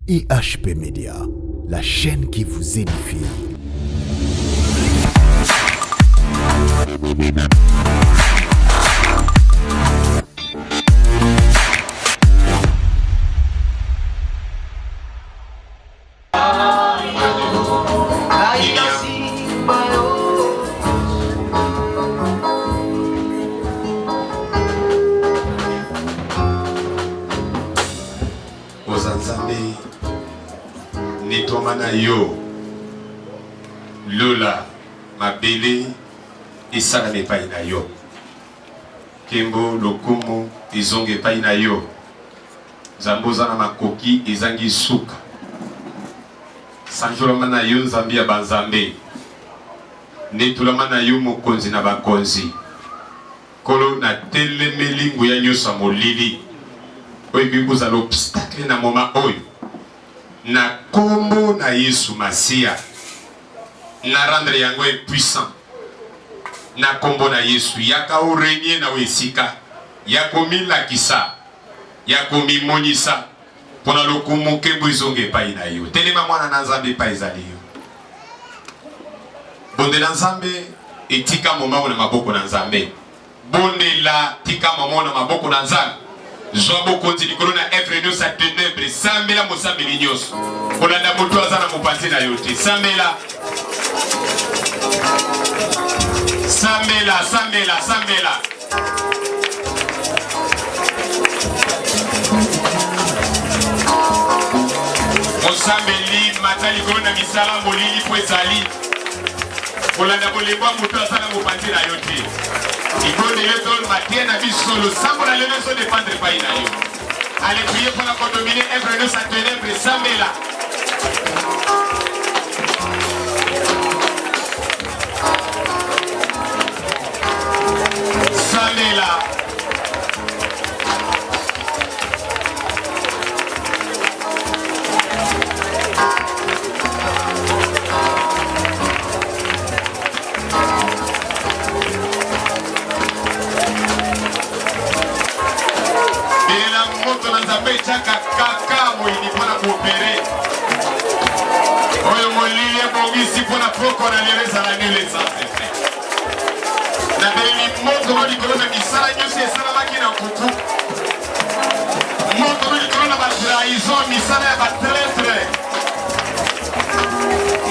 IHP Média, la chaîne qui vous édifie. Netwamana yo Lola mabele isala mepai na yo Kembo lokumu izonge pai na yo Zamboza na makoki izangi suka Sanjolama na yo nzambi ya banzambe Netulama na yo mokonzi na bakonzi Kolo na telemeli nguya nyosa molili Oyo bikuza l'obstacle na moma oyo na kombo na Yesu Masia na rendre yango puissant na kombo na Yesu yaka orenye na wesika yako milakisa yako mimonisa pona lokumu kembo izonge pai na yo telema mwana na nzambe pa ezali yo bondela nzambe etika moma na maboko na nzambe bondela tika moma na maboko na nzambe Zobo konti likolo na evre nyos a ténèbre Sambela mosambeli nyos Kolanda moto azana mopati na yote Sambela Sambela Sambela Sambela Mosambeli mata likolo na misala molili po ezali Kolanda bolebo moto azana mopati na yote Il de l'étoile matin à bisolo, sans pour la leçon de prendre pas inayo. Allez prier pour la condominer, Evreno sa ténèbre, Samela. Samela. Chaka kaka moini pona kuopere Oyo molili ya bongisi pona poko na leleza la nileza Na beli moto noli kolona misala nyusi esala maki na kuku Moto noli kolona ba trahison misala ya ba traître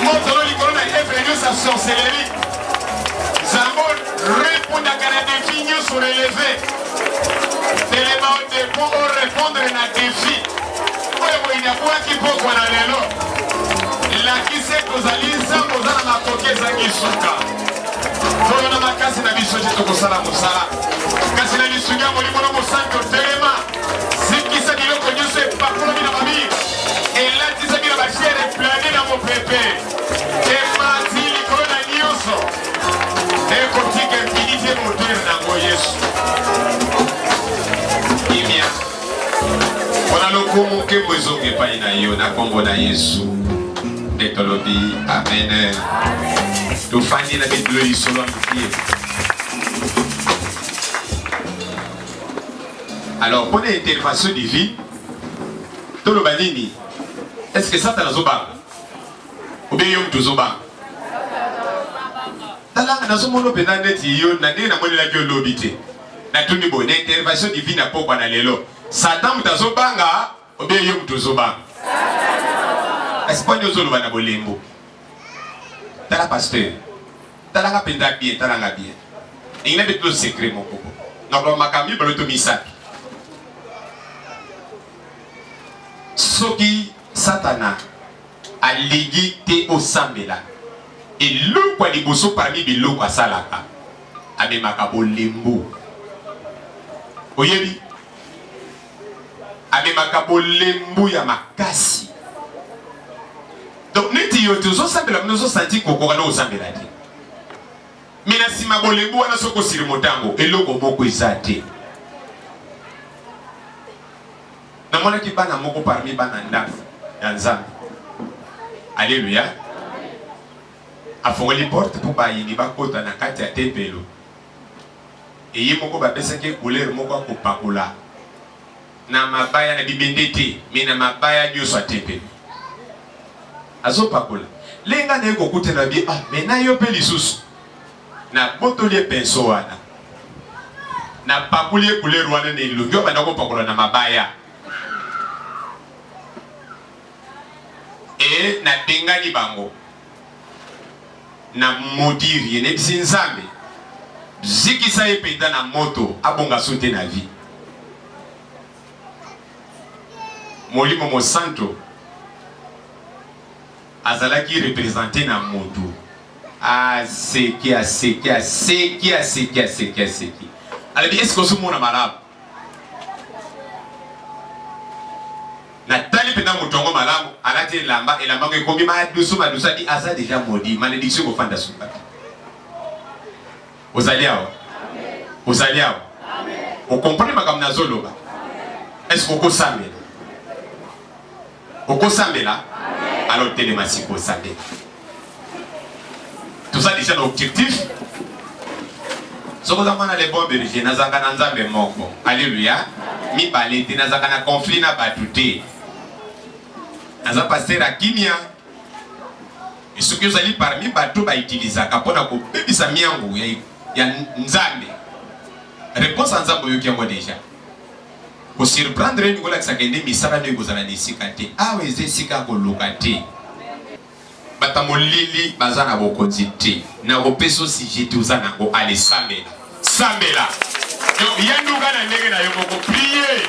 Moto noli kolona evre nyusi a sorcellerie Zambo répondre à la défi nyusi relevé Téléma au dépôt au répondre na défi Oyo inakuwa kipoko na lelo Lakise kozali nzambo za na makoki ezangi suka Oyo na makasi na biso je tokosala mosala Kasi na lisunya molimo na mosango telema Zikisa biloko nyonso epakolomi na babi Elatisa bila bashere plane na mopepe Emati likolo na nyonso Ekotika infinite moteur nango Yesu Pona lokumu kembo ezonge pai na yo na kombo na Yesu Detolobi, amen Tufandi na bidlo yisolo amukie Alors, pour l'intervention divine Tolo banini Est-ce que ça t'as zoba Ou bien yom tu zoba Talanga na zomono penaneti yo na nena mwele la yo lobite Na tuni bo, l'intervention divine na pokwa na lelo Satan mutazobanga obie yo mutuzobanga Espanye ozolo bana bolembo Tala pasteur Talanga penda bien, talanga bien Ingina beto secret mon koko Noklo makami baloto misapi Soki Satana Aligi te osambela Eloko aliboso parmi biloko asalaka Amemaka bolembo Oyebi Amemaka bolembu ya makasi Donc neti yo tozo sambela mnozo santi kokora no sambela te Mina sima bolembu wana soko siri motango eloko moko izate Namona ki bana moko parmi bana ndafu ya nzambe Alléluia Afongoli porte pour bayini bakota na kati ya tempelo Eye moko bapesaki couleur moko akopakula na mabaya na bibendete mais na mabaya Dieu soit tempé azopakola lenga na yeko kutela bi mais na yo pe lisusu na botoli penso wana na pakuli couleur wana ne lungyo bana ko pakola na mabaya et na dengani bango na modiri ne bisinzambe zikisa ependa na moto abonga sote na vie Molimo Mosanto azalaki représenté na moto seki alabi est-ce que somo na malamu na tali pena mutongo malamu alati elamba ko ekomi madusu di aza déjà maudit malédiction ko fanda suka ozali awa amen o comprendre makambo na zoloba est-ce que okosambela alors télématique au salé. Tout ça déjà l'objectif. Ce que vous avez les bons bergers, nous avons moko. Alléluia. Mi balete, nous avons conflit na batute. Nous avons passé la kimia. Et ce que vous allez parmi bateau va utiliser, kapona ko bebisa miangu ya nzambe. Réponse à nzambe yoki yango déjà. Pour surprendre nous la sakende misala ne gozana ni sikate aweze sika ko lokate batamolili bazana bokotite na opeso si jetu uzana ko ale sambela yo yanduka na ndenge na yo ko prier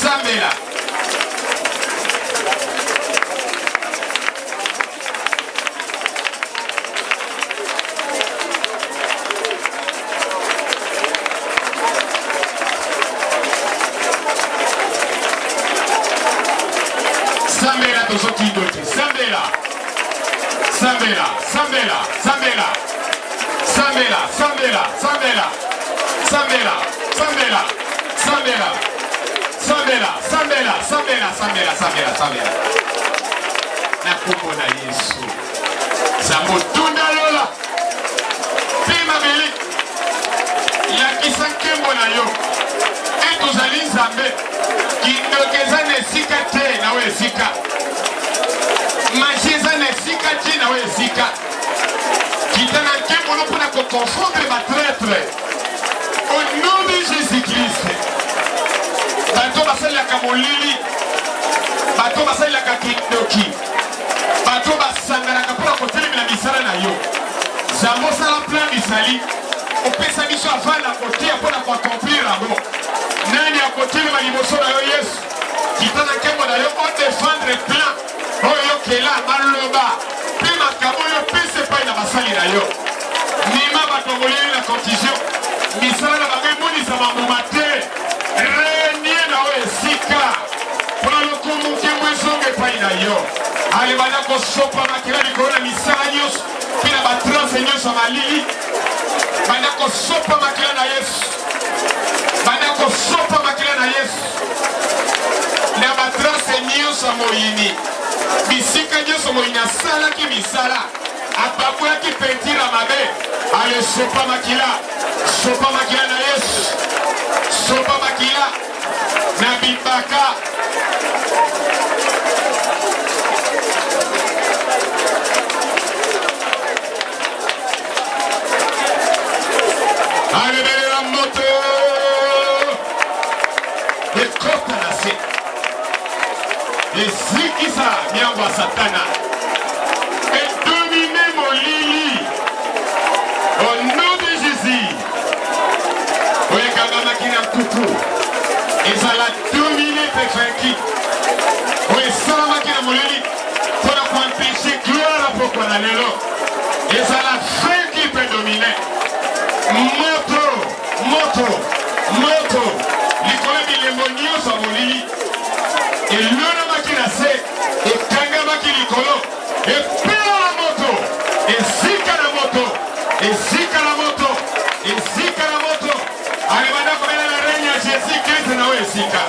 sambela Sambela na kuko na Yesu samotunda lola pima beli ya kisankembo na yo etozali nzambe kindokeza na esika te na we esika majeza na esika te na we esika kitana nkembo no mpona koconfondre batraître au nom de Jésus-Christ bato basalelaka molili bato basalelaka kindoki bato basanganaka mpona kotelemela misala na yo zambo osala plein misali opesa biso avanda koteya mpona koaccomplir yango nani akotelema liboso na yo Yesu kitana nkembo na yo odefendre plein oyo yokela baloba mpe makambo oyo opesa epai na basali na yo nima bato moleli na confusion misala na bango emonisama mbuma te renie na oyo esika mpona lokumu nkembo ezonga epai na yo ale banda kosopa makila likolo na misala nyonso mpe na batranse nyonso ya malili banda kosopa makila na Yesu banda kosopa makila na Yesu na batranse nyonso ya moyini bisika nyonso moyini asalaki misala apakolaki pentire ya mabe ale sopa makila na Yesu sopa makila na bibaka alebela moto ekota na se ezikisa miango ya satana edomine molili au nom de Jésus oyekangamaki na nkuku ezala domine pe vaincu oyo esalamaki na molili mpona koempêche gloire apokwa na lelo ezala vaincu pe domine moto likolo bilembo nyonso ya molili elonamaki na se ekangamaki likolo epela na moto ezika na moto alebanda kobela na règne ya Jésus Christ na oyo esika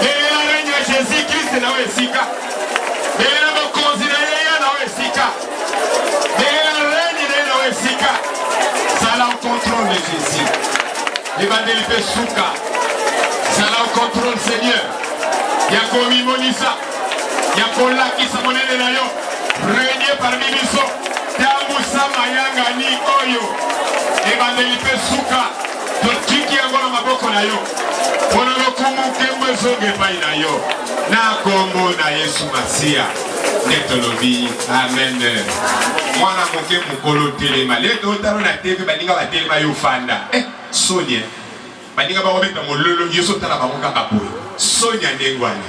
belela règne ya Jésus Christ na oyo esika belela bokonzi na ye na oyo esika belela règne na ye na oyo esika zala en contrôle de Jésus ebandeli mpe suka zala au contrôle Seigneur ya komimonisa ya kolakisa monene na yo renie parmi biso tambusa mayangani oyo ebandeli mpe suka totiki yango na maboko na yo mpona lokumu nkembo ezonga epai na yo na kombo na Yesu Masiya nde tolobi amen. Mwana moke mokolo telema leto otalo na tv baninga batelema yo fanda sonia baninga bakobeta mololo yeso tala bango kaka boye sonia ndengwani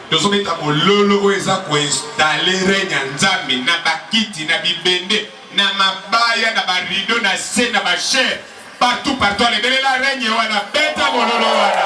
tozobeta mololo oyo eza koinstale renya nzambe na bakiti na bibende na mabaya na barido na se na bashere partout alebelela renye wana beta mololo wana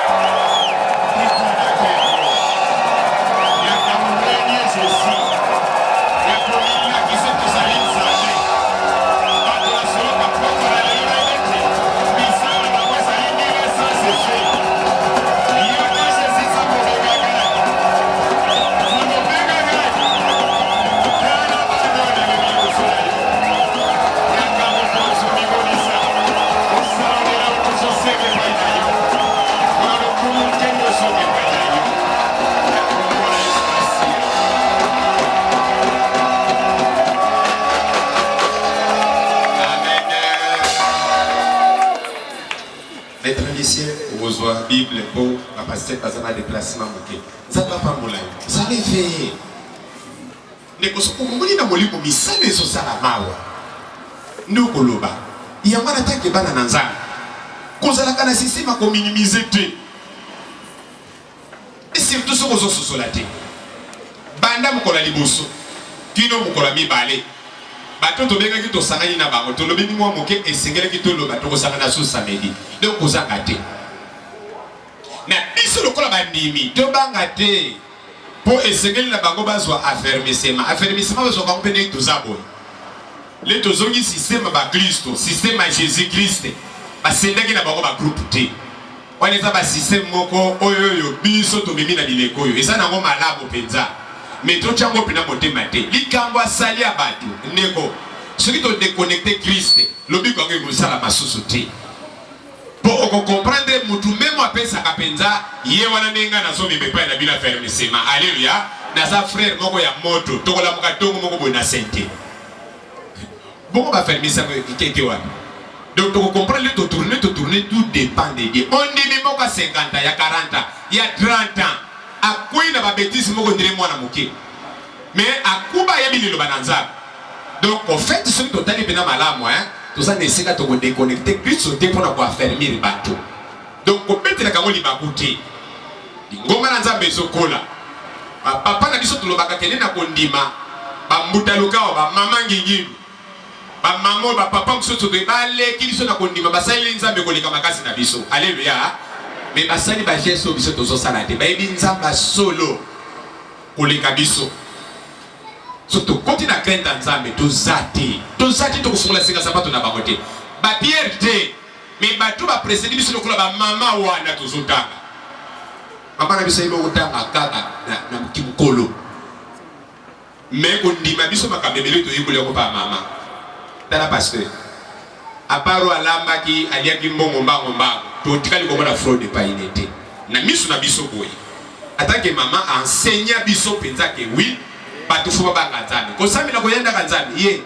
Bible pour la passer par un déplacement moqué. Ça va pas mouler. Ça les fait. Ne kosopo munguni na molimo misale so sala mawa. Ndokoloba. Il y a mal attaque bana nanza. Kozala kana système ko minimiser te. Et surtout so kozo sosolate. Banda mukola liboso. Kino mukola mibale. Bato to benga ki to sangani na bango to lobi ni mwa moke esengele ki to loba to ko sangana so samedi. Donc kozanga te. Na biso lokola bandimi to banga te po esengeli na bango bazwa affermissement bazwa bango pene tozabo le tozongi système ba Kristo système à Jésus Christ basendaki na bango ba groupe te wana eza ba système moko oyo biso to mimi na bileko oyo eza nango malabo penza mais to chango pena motema te likambo asali abatu ndeko soki to déconnecter Christ lobi ko ngi musala masusu te pour comprendre mutu même apesa kapenza ye wana nenga na so mibepa na bila fermissement alléluia na sa frère moko ya moto tokola mukatongo moko bona sente bon ba fermissement keke wana donc to comprendre to tourner tout dépend de Dieu on dit même moko 50 ans ya 40 ans ya 30 ans akui na ba bêtise moko ndire mwana moke mais akuba ya bililo bananza donc en fait ce que totali pena malamu tout ça nécessite de déconnecter Christ pour pouvoir fermer le bateau. Donc, on peut te la camoli bakouté. Ngoma nanza besokola. Papa na biso tulobaka kene na kondima. Ba mutaluka ba mama ngingi. Ba mamo ba papa mso to bale kiliso na kondima basali nzambe koleka makasi na biso. Alléluia. Mais basali ba gesto biso tozo salate. Ba ebi nzamba solo koleka biso. Surtout quand il a craint dans Zambé, tout zati tout sur la séquence pas tout n'a pas voté. Ba Pierre té, mais ba tout va précéder biso lokolo ba mama wana tout zotanga. Mama na biso ibo utanga kaka na kimukolo. Mais on dit ma biso makabebele to yibole ko pa mama. Tala pasteur. Aparo alamba ki alia ki mbongo mbangomba to tikali ko na fraude pa inete. Na miso na biso boy. Atanke mama enseigne biso penza ke oui. Batufuba banga nzambe kosami na koyenda kanzambe ye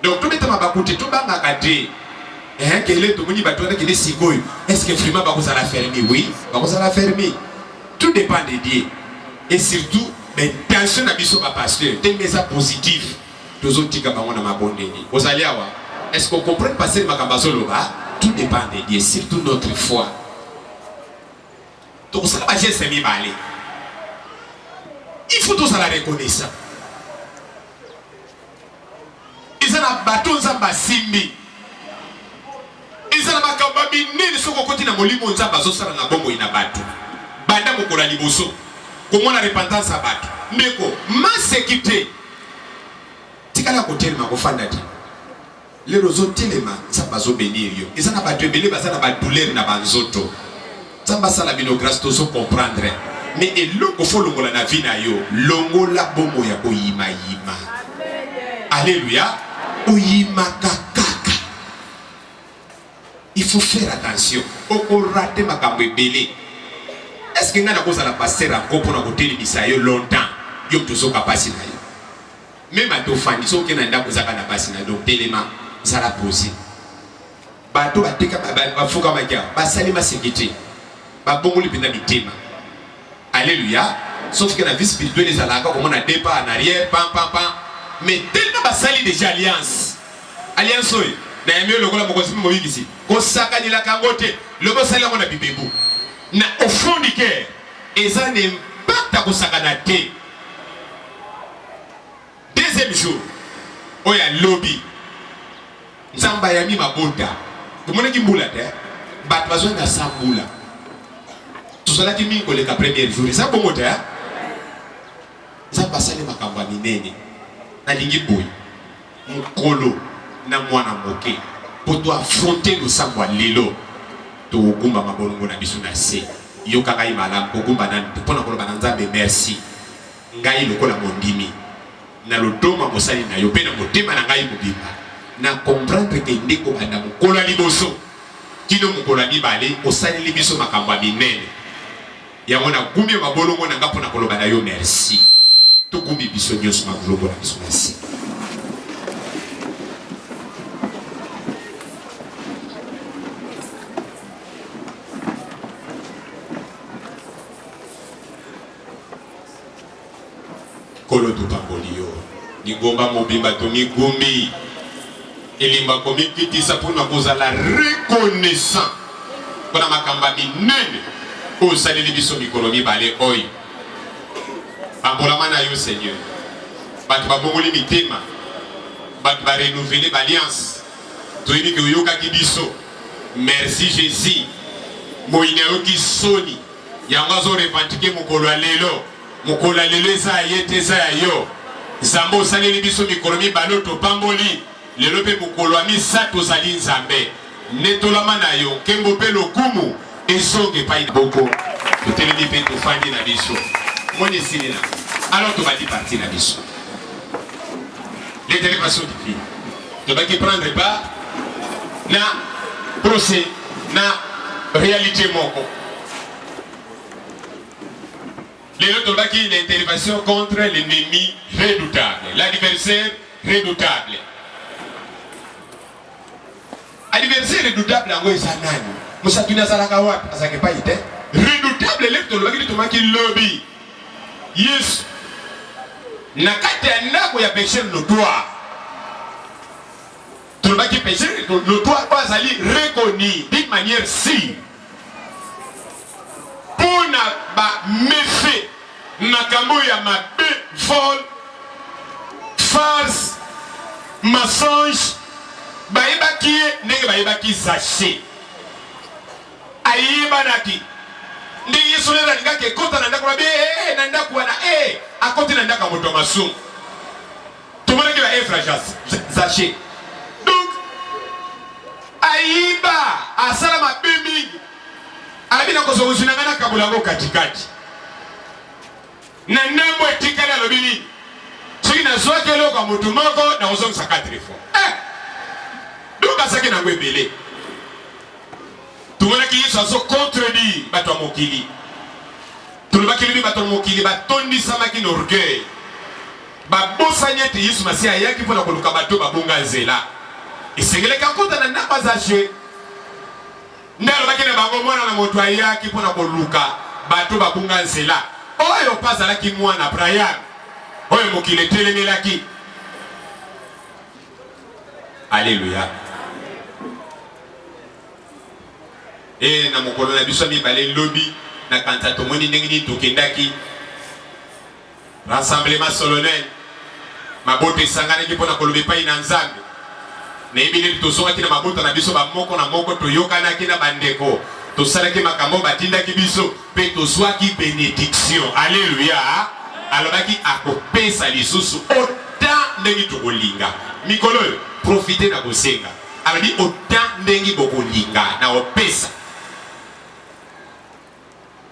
donc to metama bakuti to banga kade kele to muni batwana kele sikoyo est-ce que vraiment bakoza la fermer oui bakoza la fermer tout dépend de Dieu et surtout l'intention na biso ba pasteur te message positif tozotika bango na mabondeni ozali awa est-ce qu'on comprend passer makambazolo ba tout dépend de Dieu surtout notre foi donc ça va juste mi balé. Il faut tous à la reconnaissance. Ils ont un bâton zamba simbi. Ils ont un makababi nini soko koti na molimo nzamba zo sala na bongo ina batu. Banda mokola liboso. Comment la repentance à batu. Meko, ma sécurité. Tikala kotel ma kofanda ti. Les rozo telema zamba zo bénir yo. Ils ont un batu belé bazana ba douleur na banzoto. Zamba sala bino grâce to so comprendre. Mais et l'eau faut longola na vie na yo longola bomo ya oyima yima. Alléluia. Oyima kakaka. Il faut faire attention. Oko raté makambo ebele. Est-ce que nga na koza la pasteur encore pour na côté misayo longtemps? Yo mtoso kapasi na yo. Même à to fandi so ke na ndako zaka na pasi na donc telema sala poser. Bato bateka ba fuka makia, ba salima sekete. Ba bongoli penda mitema. Alléluia. Sauf que la vie spirituelle les alaka comme on a départ en arrière, pam pam pam. Mais tellement ba sali déjà alliance. Alliance oyo. Na yemio lokola mokosi mo bikisi. Ko saka ni la kangote, lobo sali ko na bibebu. Na au fond du cœur, eza n'impact ko saka na te. Deuxième jour, oya lobby. Nzamba yami mabota. Kumona kimbula te. Bat bazon na sambula. Tout cela qui mingo le premier jour, ça bon moteur. Nzamba sali makamba minene. Na lingi boy. Mukolo na mwana moke. Pour toi affronter le sambwa lelo. To gumba mabongo na biso na se. Yo kaka imala ko gumba na pona ko ba nzambe merci. Ngai lokola mondimi. Na lotoma mosali na yo pe na motema na ngai mobimba. Na comprendre que ndeko banda mukola liboso. Kino mukola mibale osali libiso makambo minene. Ya mona gumbi mabolongo na ngapo na koloba na yo merci. To gumbi biso nyos mabolongo na biso na se. Kolo tu pambolio ni gomba mobimba to ni gombi elimba komi kitisa pona kozala reconnaissant kona makamba minene o saleli biso mikolo mibale oyo pambola na yo Seigneur batu babongoli mitema batu ba renouveler l'alliance to yini ke yoka kibiso merci Jésus moine yo kisoni yango zo revendiquer mokolo lelo Mukola leleza yete za yo Zambo saleli biso mikolo mibale to pamboli lelo pe mukolo ami sato zali nzambe netolama na yo kembo pe lokumu ezonge pa boko to teleli pe to fandi na biso moni sinina alors to badi parti na biso les délégations du pays to baki prendre pas na procès na réalité moko. Les autres ont une intervention contre l'ennemi redoutable, l'adversaire redoutable. Adversaire redoutable, en gros, c'est un âne. Moussa Tuna Salakawat, ça n'est pas été. Redoutable, l'électorat qui lobby. Yes. Nakate Nako ya péché le toit. Tout le monde qui péché le toit pas aller reconnu d'une manière si. Pour na méfait. Nakambo ya mabe, vol, farce, mensonge, baïbaki, nege baïbaki sachet. Aïba naki. Ndi yisole na nga ke kota na ndako na be, nanda kwa na akoti na ndaka moto masu. Tumone ke ba fragile sachet. Donc aïba asala mabe mingi. Abina ko so usina ngana kabula ngo katikati. Na nambo etikala lobini soki na zoke lo kwa moto moko na ozong sa 4 fois donc asaki na ngwebele tumona ki yesu azo contredire bato mokili tulobaki libi bato mokili batondi samaki na orgueil babosanye te yesu masi ayaki mpona koluka bato babonga nzela esengeleka kota na ndako azache nde alobaki na bango mwana na moto ayaki mpona koluka bato babonga nzela oyo pazalaki mwana Brian oyo mokile telemelaki. Alléluia. Et na mokolo na biso mibale lobby na kanta tomoni ndenge nini tokendaki rassemblement solennel maboto esanganaki mpona koloba epai na nzambe nayebi neti tozongaki na maboto na biso bamoko na moko toyokanaki na bandeko tosalaki makambo batindaki biso pe tozwaki bénédiction. Alléluia. Alobaki akopesa lisusu autant ndenge tokolinga mikolo profiter na bosenga alobi autant ndenge bokolinga na opesa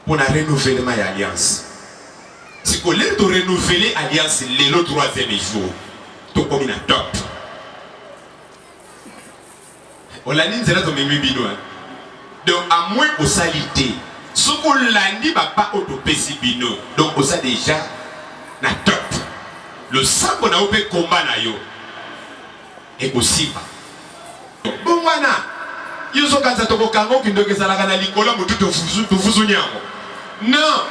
pour la renouvellement de l'alliance. Si vous voulez renouveler l'alliance le 3e jour, tout comme une top. olandi nzela to memi bino donc à moins au salité ce qu'on landi papa autopesi bino donc au ça déjà na top le sang qu'on a opé combat na yo et aussi bon wana yo so kanza to kokango kindoke salaka na likola mututo fuzu nyango non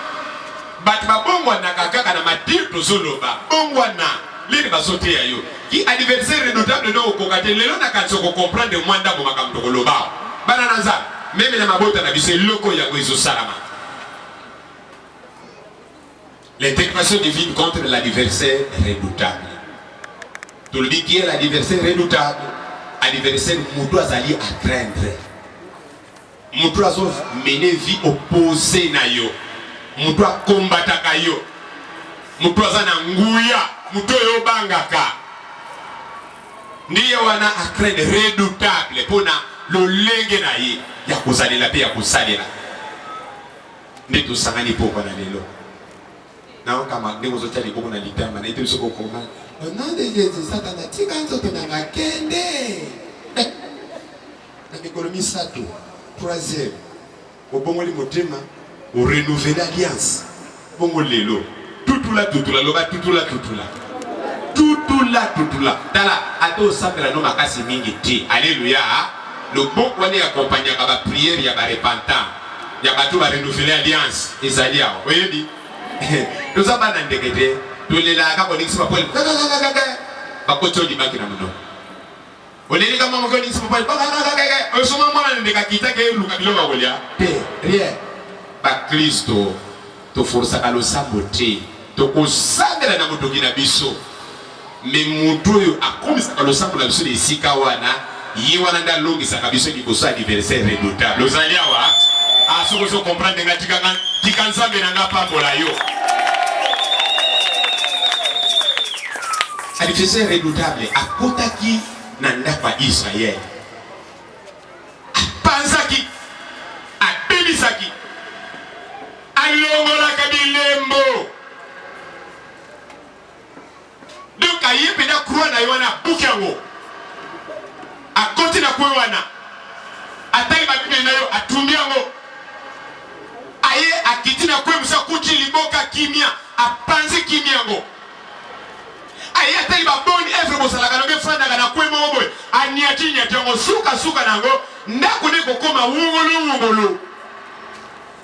bat ba bongwana kaka na matir to zoloba bongwana lini basote ya yo ki adversaire notable no kokate lelo na kanzo ko comprendre mwanda mo makamto ko loba bana nanza même na mabota na bise loko ya goizo salama l'intervention divine contre l'adversaire redoutable tout le dit qui est l'adversaire redoutable adversaire mutu azali à craindre mutu azo mener vie opposée na yo mutu akombataka yo mutu azana nguya mutu yo bangaka ndiye wana à craindre redoutable pona lolenge na ye ya kozalela pe ya kosalela nde tosangani poko na lelo na kama ndenge zotia liboko na litama na ete biso kokoma au nom de Jésus satana tika nzoto na ngakende na mikolo misato troisième obongoli motema o renouveler alliance bongo lelo tutula loba tutula tala ato sambela no makasi mingi te alléluia le bon wani accompagner ba prière ya ba repentant ya ba to ba renouveler alliance ezali awo oyedi nous avons un décret de l'élan quand on dit que c'est pas pour pas pour tout le monde qui n'a pas on est les gars maman qui disent pas on se maman on est qui t'a que Lucas Bilo va voler rien pas Christo to force à le saboter to kosandela na moto ki na biso mais moto yo akomisa ka lo saboter na biso de sikawana yiwana nda longi sa kabiso ki kosa adversaire redoutable los aliawa a ce que je comprends nga tikanza benanga pambola yo adversaire redoutable akotaki na ndapa Israël apanzaki abebisaki alongolaka bilembo donc ayepe na croix na yo wana bukango akoti na kwe wana atali babible na yo atumbi yango aye akitina kwe musa kuti liboka kimia apanzi kimia yango aye atali baboni evre bosalaka noge fandaka na kwe mobo aniati yango suka nango ndako ne kokoma wungolo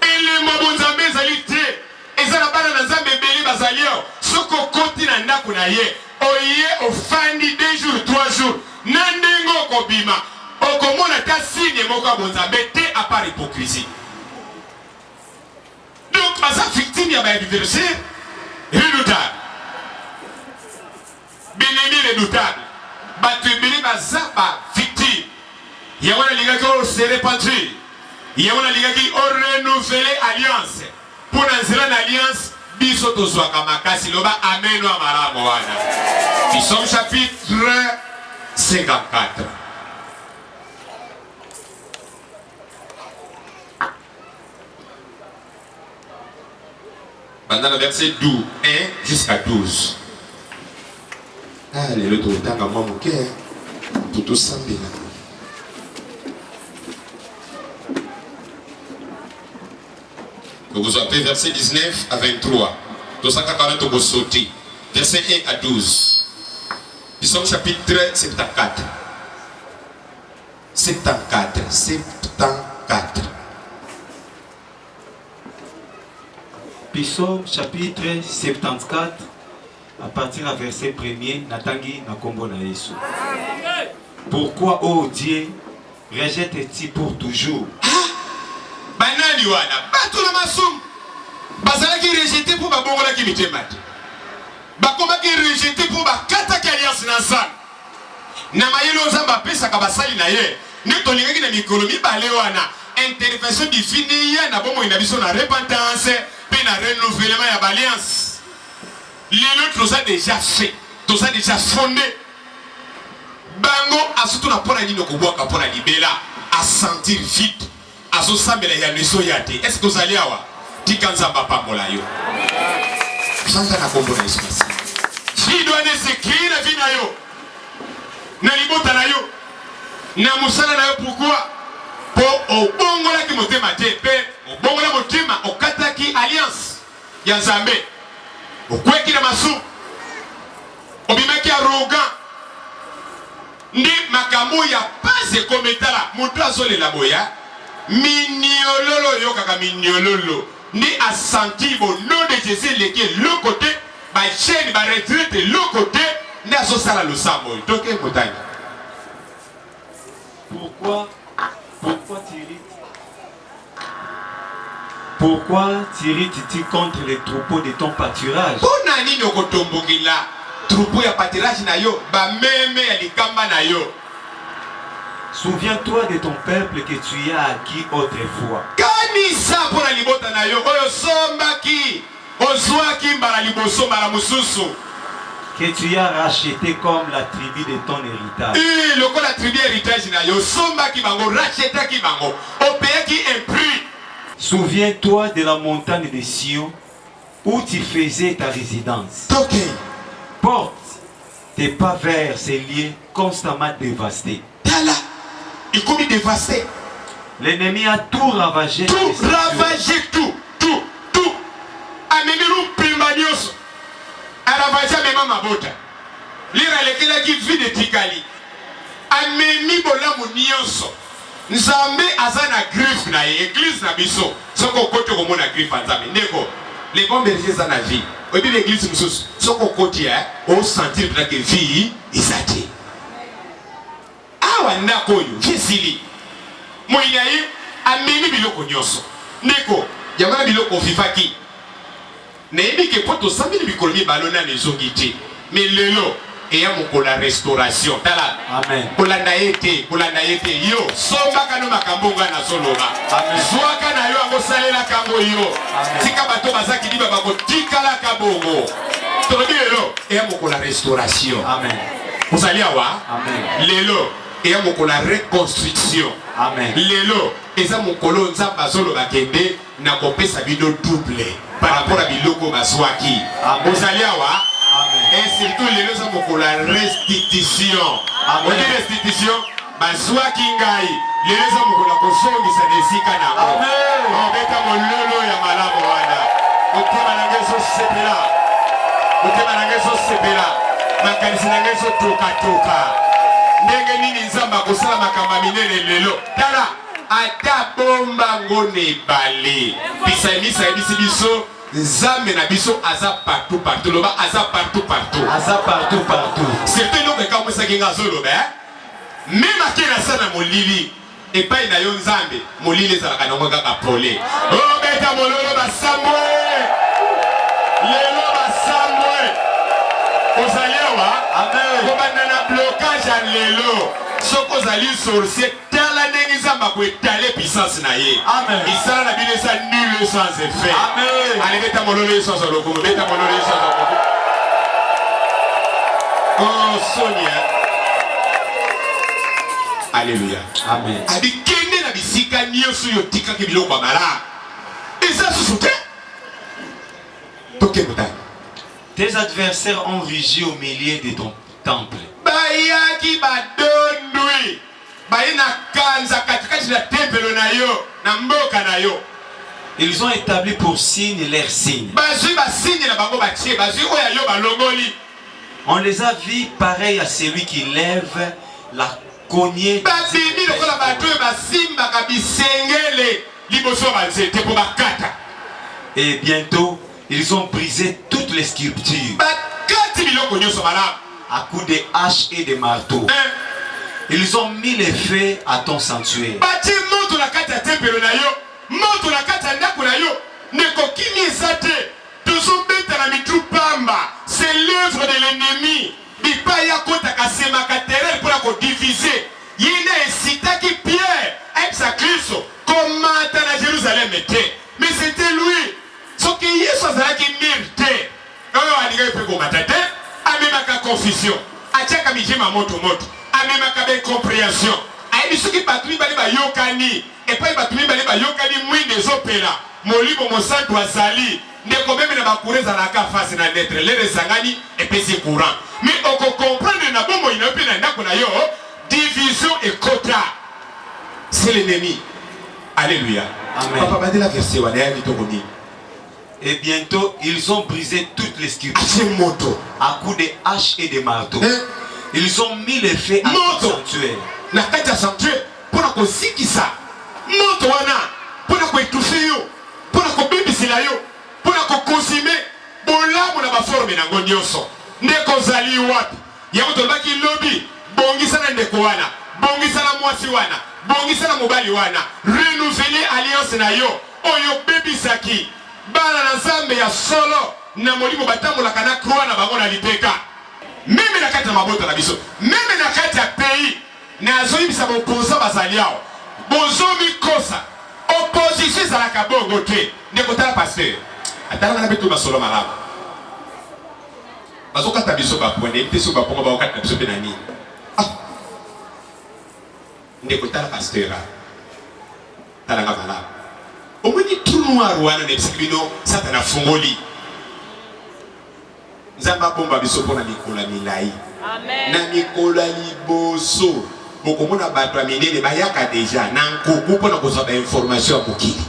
ele mabonzambe ezali te ezala bana na nzambe ebeli bazali yo soko koti na ndako na ye oye ofandi 2 jours 3 jours na ndenge okobima okomona ta signe moko ya bonzambe te à part hypocrisie donc baza victime ya baadversaire redoutable benemi redoutable bato ebele baza bavictime yango nalingaki ose repentir yango nalingaki orenouveler alliance mpo na nzela na alliance biso tozwaka makasi loba ameno ya malamu wana Psaume chapitre 54 pendant le verset 12 1 jusqu'à 12 allez le temps à moi mon cœur tout samedi là. Vous appelez verset 19 à 23. Tout ça, quand vous sautez. Verset 1 à 12. Psaume chapitre 74. 74. Psaume chapitre 74. À partir du verset 1er, Natangi Nakombo na Yesu. Pourquoi, ô Dieu, rejettes-tu pour toujours? Banani wana bato na masum bazalaki rejeté pour babongola ki mitemate bakomaki rejeté pour bakata ki alliance na nzambe na mayelo nzambe apesaka basali na ye nde tolingaki na mikolo mibale wana intervention divine ya na bomoi na biso na repentance pe na renouvellement ya balliance lelo toza déjà fait toza déjà fondé bango asutu na pona nino kobwaka pona libela a sentir vite azo sambela ya leso yate est-ce que vous allez awa tikanzamba pambola yo santa na kombo na Yesu fi doit s'écrire na vie na yo na libota na yo na musala na yo pourquoi po obongola ki motema te pe obongola motema okataki alliance ya Nzambe okweki na masu obimaki arrogant ndi makambo ya pase kometala mutu azolela boya miniololo yo kaka miniololo ni a senti bon nom de Jésus leke le côté ba chaîne ba retraite le côté ni azo sala le sambo toke montagne. Pourquoi t'irrites-tu contre les troupeaux de ton pâturage? Pona nini okotombokila troupeau ya pâturage na yo ba meme ya likamba na yo. Souviens-toi de ton peuple que tu as acquis autrefois. Kanisa pona libota na yo oyo sombaki ozwaki mbala liboso mbala mususu. Que tu as racheté comme la tribu de ton héritage. Le ko la tribu héritage na yo sombaki bango rachetaki bango opeyaki impris. Souviens-toi de la montagne de Sion où tu faisais ta résidence. Okay. Porte tes pas vers ces lieux constamment dévastés. Tala, il commis dévasté. L'ennemi a tout ravagé. Tout ravagé, tout. Ameniru pimbanios. Aravaja mema mabota. Lira lekela ki vie de tikali. Ameni bolamu nyonso. Nzambe azana griffe na église na biso. Soko kote ko mona griffe nzambe. Ndeko, les bons bergers za na vie. Obi l'église mususu. Soko kote o sentir que vie izati. Awa ndako yo, jesili. Moinayi ameni biloko nyonso. Ndeko, yamana biloko vivaki. Nebi ke poto sambili bikolomi balona nezongi te. Mais lelo eya mokola restauration. Tala. Amen. Kolanda yete yo. Somba kano makambonga na soloba. Amen. Zwaka na yo ango salela kambo yo. Amen. Tika bato bazaki diba bako tikala kabongo. Tolobi lelo eya mokola restauration. Amen. Vous allez avoir. Amen. Lelo eya mokola reconstruction. Amen. Lelo eza mokolo nzamba solo bakende na kopesa bino double par rapport à biloko baswaki. Vous allez avoir. Et surtout lelo eza mokola restitution. On dit restitution baswaki ngai lelo eza mokola kosongisa nesika na ko. On beta mololo ya malamu wana. Otema na ngeso sepela. Otema na ngeso sepela. Makanisi na ngeso toka. Ndenge nini nzamba kosala makamba minene lelo. Tala ata bomba ngone bale. Bisaimisa ebisi biso nzambe na biso aza partout. Loba aza partout. Aza partout. C'était nous que quand vous savez que zolo ben. Même à quel sana molili et pas na yo nzambe molili za kana ngo kaka pole. Oh beta mololo basamwe. Lelo basamwe. Ozalewa. Amen. Kobanda blocage à lelo. Soko zali sorcier tala ndenge nzamba ko étaler puissance na ye. Amen. Isala na bino sa nul sans effet. Amen. Allez beta mololo sans lokomo, beta mololo sans lokomo. Oh Sonia. Alléluia. Amen. Abi kende na bisika nyoso yo tika ke biloko mala. Eza susute. Toke mutani. Tes adversaires ont rugi au milieu de ton temple. Bayaki badondwi. Bayina kanza katikati na temple na yo, na mboka na yo. Ils ont établi pour signe leurs signes. Bazui ba signe na bango batie, bazui oya yo balongoli. On les a vus pareil à celui qui lève la cognée. Bazimi lokola bato ba simba ka bisengele liboso ba nzete po bakata. Et bientôt, ils ont brisé toutes les sculptures Bakati biloko nyoso malamu. à coups de haches et de marteaux. Ils ont mis les feux à ton sanctuaire. Bati moto na kati ya temple na yo, moto na kati ya ndako na yo, neko kimi ezate. Tozobeta na mitu pamba, c'est l'œuvre de l'ennemi. Bipaya kota kasema katerel pour la diviser. Yina esitaki Pierre, exa Kristo, komata na Jérusalem était. Mais c'était lui. Ce qui est soit qui mérite. Oyo adiga pe ko matate, amemaka confusion. Achaka mijima moto. Amemaka be compréhension. Ayi soki batumi bali ba yokani, et pas batumi bali ba yokani mwinde zopela. Molibo mosantu azali. Ndeko meme na bakureza na ka face na lettre les sangani et puis c'est courant. Mais on comprendre na bombo ina pe na ndako na yo, division et quota. C'est l'ennemi. Alléluia. Amen. Papa m'a dit la verset. Et bientôt, ils ont brisé toutes les sculptures à coups de haches et de marteaux. Ils ont mis les faits à tout sanctuaire. Nakata sanctuaire pour la kosikisa. Moto wana pour la koétouffer yo, pour la kobibisila yo, pour la consommer. Bolamu na ba forme na ngonyoso. Ndeko zali wapi? Yango tolbaki lobby. Bongisa na ndeko wana. Bongisa na mwasi wana. Bongisa na mobali wana. Renouveler alliance na yo. Oyo bebisaki. Bana na Nzambe ya solo na molimo batambola kana croix na bango na lipeka. Meme na kati ya mabota na biso. Meme na kati ya pays. Na zoyibisa boposa bazali yao. Bozomi kosa. Opposition za la kabongo te. Ndeko tala pasteur. Atala na beto basolo malaba. Bazoka tabiso ba pwende te so ba ponga ba okata biso pe na nini. Ah. Ndeko tala pasteur. Tala nga malaba. Omoni trou noir wana ne bisibino satana fungoli. Nzamba bomba biso pona mikola milai. Amen. Na mikola liboso. Bokomona bato minene bayaka déjà na nkuku pona kozwa ba information ya mokili.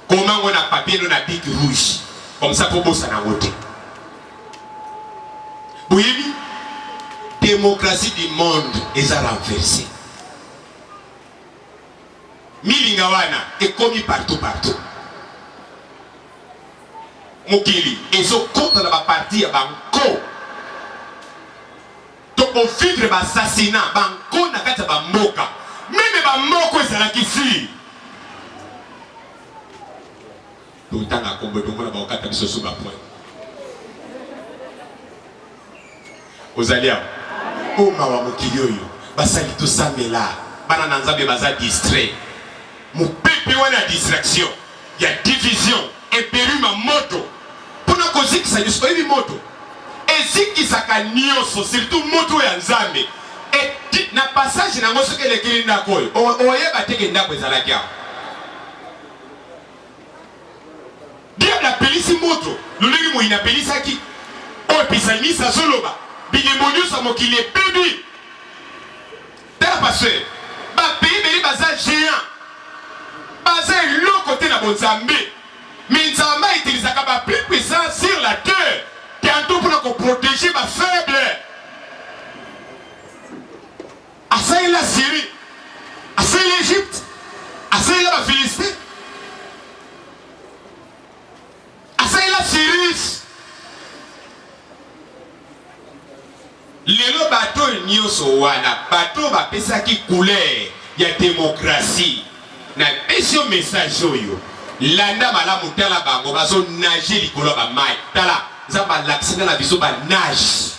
Comment on a papier dans la bic rouge. Comme ça pour bosser na côté. Oui, démocratie du monde est renversée. Milingawana est commis partout. Mokili, et ce contre la partie à Banco. Donc on filtre l'assassinat, Banco n'a qu'à Bamboka. Même Bamoko est à la Kissi. Tout le temps à combo de mon avocat à sous ma point. Aux alliés, oh mawa mokili, basali tout ça mais là, banana nzambe baza distrait. Mon pépé wana distraction, il y a division, et péru ma moto. Pour na kozik ça ne soit moto. Et ziki saka nyoso surtout moto ya nzambe. Et na passage na ngoso ke lekili ndakoyo. Oye bateke ndako ezalaki. Diable a pelisi moto, lolegi mo ina pelisaki. O pisalisa soloba, bilemonyo sa mokili bebi. Tala pasteur, ba pays beli baza géant. Baza l'autre côté na bonzambe. Mais Nzamba utilisaka ba plus puissant sur la terre. Tantôt pour protéger ba faible. Asa la Syrie, asa l'Égypte, asa la Philistin. La Syrie. Lelo bateau nyoso wana bateau ba pesa ki couleur ya démocratie na pesio message oyo landa malamu tala bango bazo nager likolo ba mai tala nzamba l'accent na biso ba nage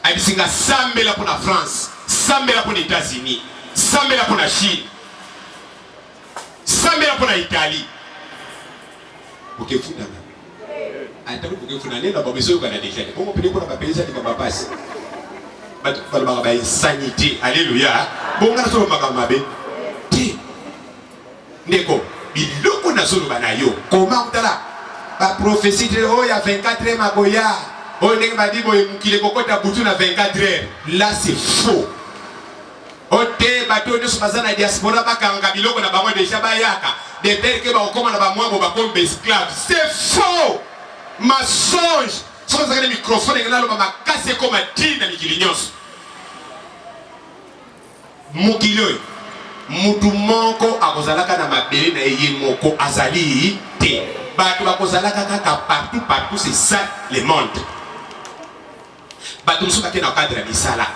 abisinga sambela pour la France, sambela pour les États-Unis, sambela pour la Chine, sambela pour l'Italie. Ok, fou dana. Attends, pour que vous n'ayez pas besoin de déjà. Comment on peut dire qu'on a payé ça de ma passe? Insanité. Alléluia. Bon, on a sur le magamabe. Ti. Neko. Il loco na solo banayo. Comment on là? La prophétie de oh il y a 24 heures magoya. Oh n'est pas dit bon qu'il est coco ta boutou na 24 heures. Là c'est faux. Ote bateau de Subazana diaspora bakanga biloko na bango déjà bayaka. Des pères que ba okoma na ba mwa ba comme esclave. C'est faux. Mensonge. Si vous avez le microphone, vous allez casser comme un dit dans les nyonso. Mokilo. Mutu monko akozalaka na mabele na ye moko azali te. Batu bakozalaka kaka partout c'est ça le monde. Batu musuka ke na cadre ya misala.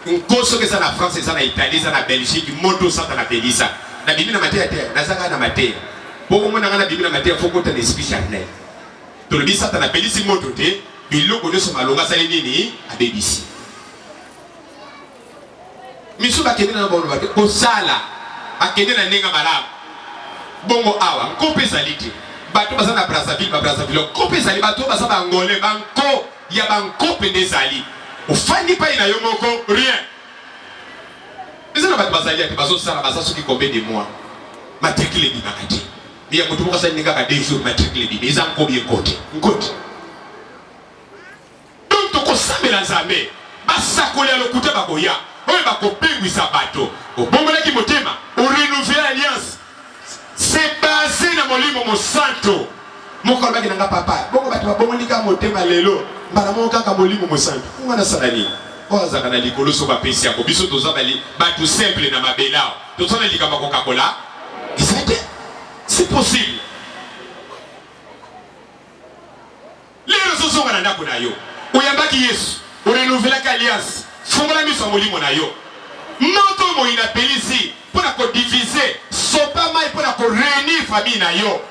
Nkoso ke ça na France, ça na Italie, ça na Belgique, moto ça na Belisa. Na bibi na maté terre, na saka na maté. Boko mona na bibi na maté faut que tu l'esprit charnel. To le bisa ta na pelisi moto te biloko de so malonga sali nini abebisi misu bakende na bono bake ko sala akende na nenga malamu bongo awa nkope salite bato baza na Brazzaville nkope sali bato baza ba ngolé banko ya bankope ndezali ofandi pa ina yo moko rien ezana bato bazali ate bazo sala baza soki combien de mois matricule bi bakati. Il y a beaucoup de gens qui ont des jours matriculés, ils ont combien de côtés? Donc, tu as des gens qui ont des côtés. oyo bakopengwisa bato obongolaki motema orenouvele alliance. C'est basé na molimo mosanto. Moko alobaki nanga papa bongo bato babongonika motema lelo mbala moko kaka molimo mosanto ngana salani ozaka na likolo so bapesi yako biso toza bali bato simple na mabelao toza na likamba Coca-Cola. C'est possible. Lelo zozonga na ndako na yo oyambaki Yesu orenouvela alliance fongola miso molimo na yo moto mo inapelisi pona ko diviser sopa mai pona ko réunir famille na yo.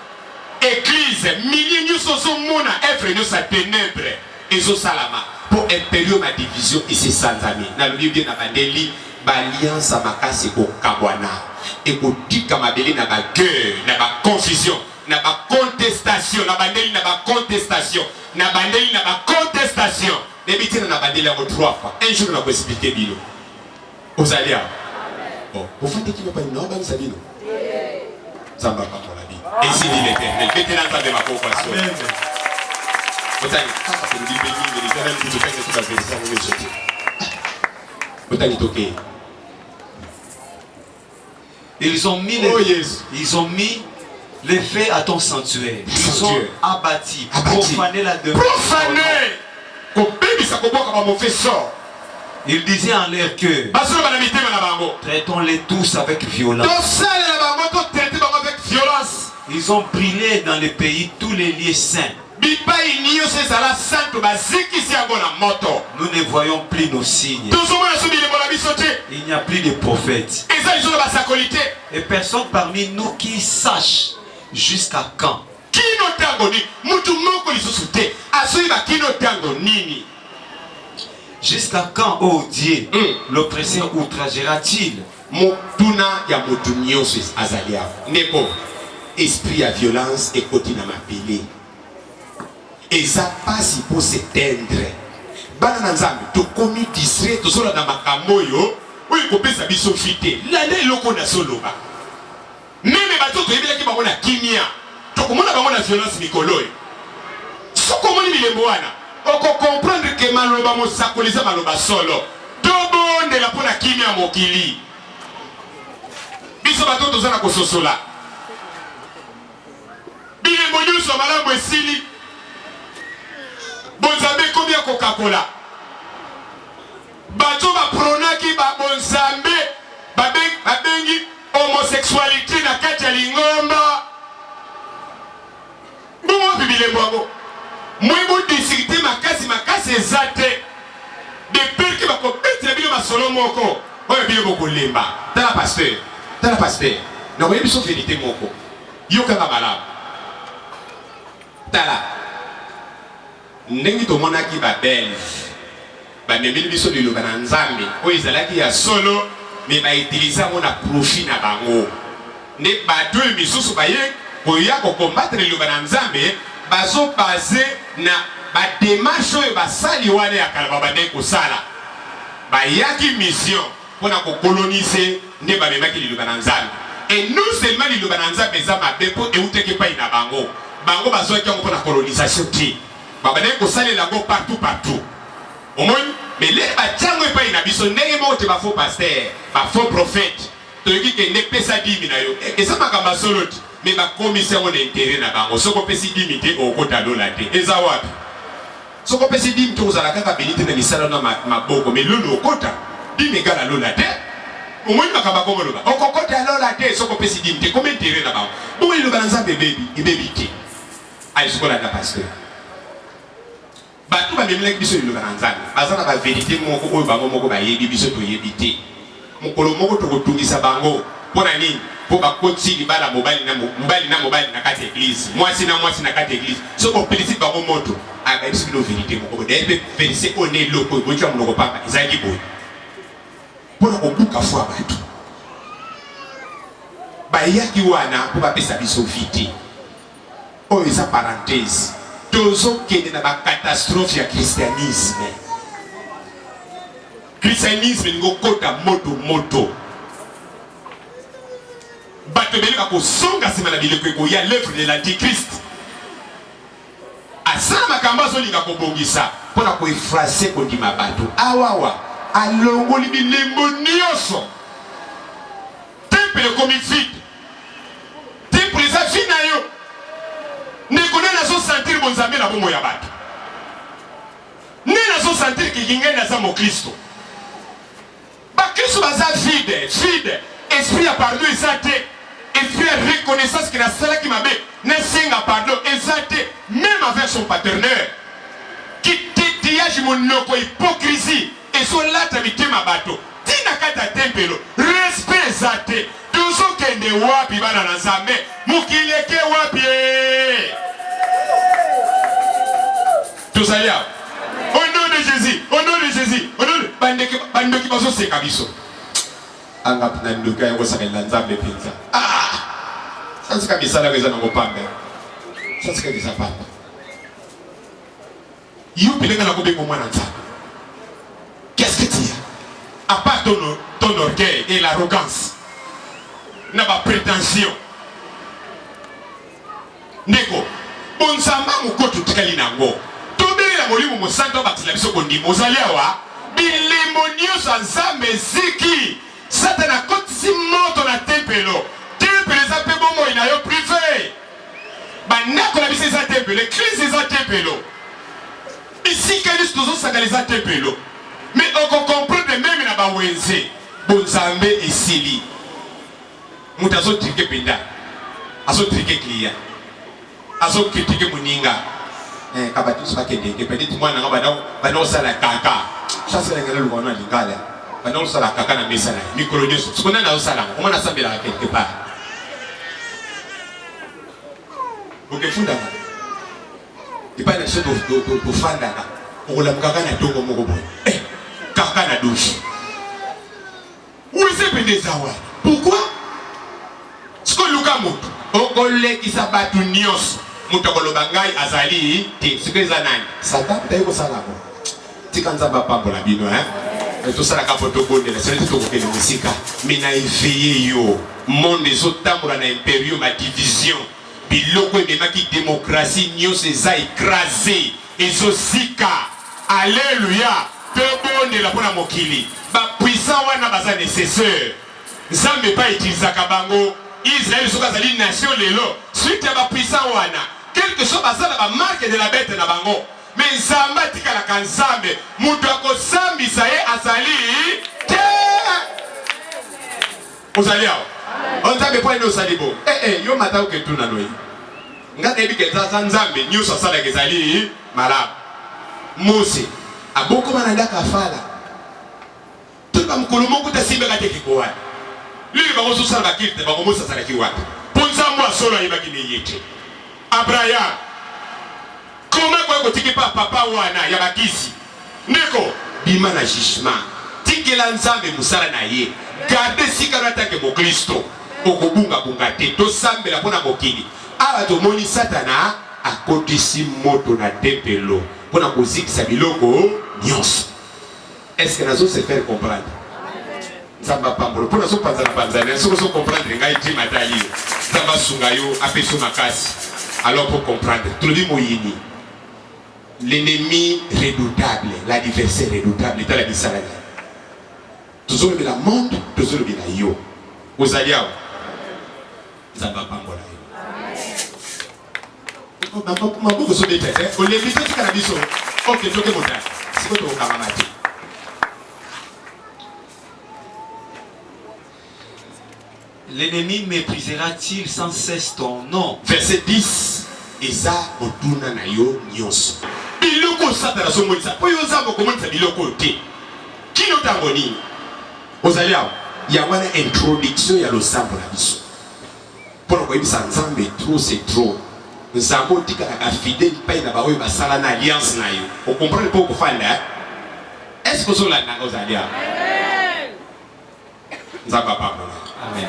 Église, milliers nous sommes mona œuvre nous sa ténèbres et zo salama pour impérieux ma division et c'est sans amis. Na le bien na bandeli alliance makasi ko kabwana et ko tika mabeli na ba guerre, na ba confusion, na ba contestation, na bandeli na ba contestation, na bandeli na ba contestation. Débité na bandeli à 3 fois. Un jour on va expliquer bilo. Vous allez à bon, vous faites qui ne pas une ordre ça dit non. Ça va pas. Et si dit l'Éternel, maintenant ça de ma compassion. Amen. Ils ont mis les faits à ton sanctuaire. Ils ont abattu, profané la demeure. Ils disaient en leur cœur, traitons-les tous avec violence. Ils ont brûlé dans le pays tous les lieux saints. Nous ne voyons plus nos signes. Il n'y a plus de prophètes. Et personne parmi nous qui sache jusqu'à quand. Jusqu'à quand, oh Dieu, l'oppresseur outragera-t-il? Esprit à violence et continue à m'appeler. Et ça passe pour s'éteindre. Bana nzambe to komi distrait to sola na makamoyo oyi ko pesa biso fité. L'année loko na soloba. Même bato to yebela ki bamona kimia. To komona bamona violence mikoloy. Soko moni bilembo wana. Oko comprendre que maloba mo sakoliza maloba solo. To bonde la pona kimia mokili. Biso bato to zana ko sosola. Bilembo nyuso malamu esili. Bonzambe combien Coca-Cola. Bato ba pronaki ba bonzambe babengi homosexualité na kati ya lingomba. Bongo bibilembo ngo. Mwibu districté makasi ezate. De peur ki bako beti bino masolo moko. Oyo bino boko lemba. Tala pasteur. Na oyebi so vérité moko. Yoka na malamu. Tala. Ndenge tomonaki ba belge bamemeli biso liloba na nzambe oyo ezalaki ya solo me bautiliza ngo na profit na bango nde bato oyo misusu baye koya kokombattre liloba na nzambe bazo base na bademarshe oyo basali wana ya kala babandeki kosala bayaki mission mpona kokolonize nde bamemaki liloba na nzambe et non seulement liloba na nzambe eza mabe mpo euteki epai na bango bazwaki yango mpona colonisation te babandeki kosalela ngo partout omoni mais les batiango epai na biso ndenge moko te bafaux pasteur bafaux prophète toyoki kende pesa 10 na yo eza makambo solo te mais bakomisi yango na intérêt na bango soki opesi 10 te okota lola te eza wapi soki opesi 10 te ozala kaka beli te na misala na maboko mais lolo okota 10 egala lola te omoni makambo akomoloba okokota lola te soki opesi 10 te koma intérêt na bango bongo liloba na nzambe ebebi te ayisokolanda pasteur bato bamemelaki biso liloba na nzambe baza na bavérité moko oyo bango moko bayebi biso toyebi te mokolo moko tokotungisa bango mpona nini mpo bakoti libala mobali na mobali na kati église mwasi na mwasi na kati église soki opelisi bango moto abayebi biso bino vérité moko daye mpe verité oyo na eloko oyo boyokila monoko pamba ezalaki boye mpona kobuka fwa bato bayaki wana mpo bapesa biso vite oyo eza parenthèse tozokende na bakatastrophe ya christianisme ngokota moto bato ebele bakosonga nsima na bileko ekoya l'œuvre de l'antichrist asala makambo azolinga kobongisa mpona koefrase kondima bato awawa alongoli bilembo nyonso. Temple comme vide. Temple eza vide na yo. Nekone nazo sentir bonzambe na bomo ya bato. Ne nazo sentir ki kingai na za mo Kristo. Ba Kristo baza vide, vide. Esprit à pardon ezate. Esprit à reconnaissance que la sala qui m'a bé ne singa pardon ezate. Même avec son partenaire. Qui tétiage mon noko hypocrisie. Et son lata mitema bato. Tina kata tempelo. Respect ezate. Tuzo kende wapi bana na nzambe. Mukileke wapi. Tout ça y a. Au nom de Jésus, au nom de Jésus, au nom de Bandoki Baso Sekabiso. Angap Nanduka et Wasakela Nzambe Pinza. Ah! Ça c'est comme ça la raison de mon père. Ça c'est comme ça, papa. Qu'est-ce que tu as? À part ton orgueil et l'arrogance, n'a pas prétention. Neko, bon samba mukotu tukali nango. Tobeli la molimu musanto bakila biso kondi mozaliawa. Bilemonio sa nzambe ziki. Satana kotisi moto na tempelo. Tempelo za pe bomo inayo privé. Banako na biso za tempelo, crise za tempelo. Ici que nous tous s'organisons tempelo. Mais on comprend même na ba wenze. Bonzambe esili. Mutazo trike penda. Azo trike client. Azo critiquer muninga. Kabatu so bakende ke peut-être moi na bana sala kaka. Ça c'est ngala lu bona lingala. Bana sala kaka na mesala. Micronews. Ce qu'on a na sala. On a sambela quelque part. OK funda. Il pas de chose de fanda. On l'a kaka na tongo moko boy. Kaka na douche. Où est-ce que des awa? Pourquoi? Ce que Luka moto. Okole ki sabatu nyos. Mutokolo bangai azali te sikeza nani satan taiko sala ko tikanza ba pambola bino to sala ka foto bonde la sele to ko kele musika mina éveillé yo monde ezotambola na impérium ma division biloko ememaki démocratie nyos eza écrasé ezosika alléluia to bonde la pona mokili ba puissant wana baza nécessaire nzambe pa utilisaka bango Israël soka zali nation lelo suite ya ba puissant wana quelque chose basala ba marque de la bête na bango mais nzamba tika la kanzambe mutu akosambi saye azali te ozali awo onzambe po ene osali bo yo mata oke tuna noi ngata ebi ke za nzambe nyuso asala ke zali malamu Mose aboko mananda kafala tuka mukulu moko tasimbe kate kikowa lili bango sosala bakirte bango Mose asala kiwata ponza mwa solo ayebaki ne yete Abraham comment quoi kotiki pa papa wana ya bakisi ndeko bima na jugement tikela nzambe musala na ye garde sikana tanke mo Kristo okobunga bunga te to sambela pona mokili awa to moni satana akotisi moto na tempelo pona kozikisa biloko nyonso. Est-ce que nazo se faire comprendre? Zamba pambolo pona so panza na panza so comprendre ngai ti matali zamba sungayo apeso makasi. Alors pour comprendre, tout le monde l'ennemi redoutable, l'adversaire redoutable, est à la missalade. Toujours le la monde, toujours le la yo. Vous allez à Zamba Pambola. L'ennemi méprisera-t-il sans cesse ton nom? Verset 10. Eza otuna na yo nyonso. Biloko satana so monisa. Po yo za ko monisa biloko te. Kino tangoni. Ozali awo. Ya wana introduction ya losambo na biso. Pour ko ibisa nzambe trop c'est trop. Nzambo tika na fidèle pa na ba oyo basala na alliance na yo. O comprendre pas ko fanda. Est-ce que so la nanga ozali awo? Amen. Nzamba papa. Amen.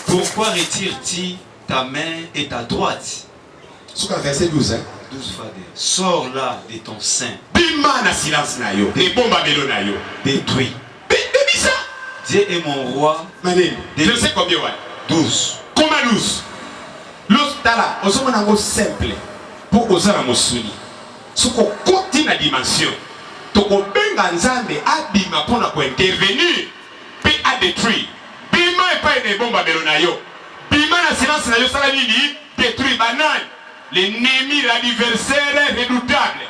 Pourquoi retires-tu ta main et ta droite? Verset 12. 12 fois. Sors là de ton sein. Bima na silence na yo. Ne bomba belo na yo. Détruis. Bébisa. Dieu est mon roi. Mané. Je sais combien ouais. 12. Comment 12? L'autre tala. Osoma nango simple. Pour osala mosuni. Soko koti tokoti na dimension tokobenga nzambe abima mpona kointervenir mpe adétruire bima epai na ebomba belo na yo bima na silence na yo sala nini détruire banani l'ennemi l'adversaire redoutable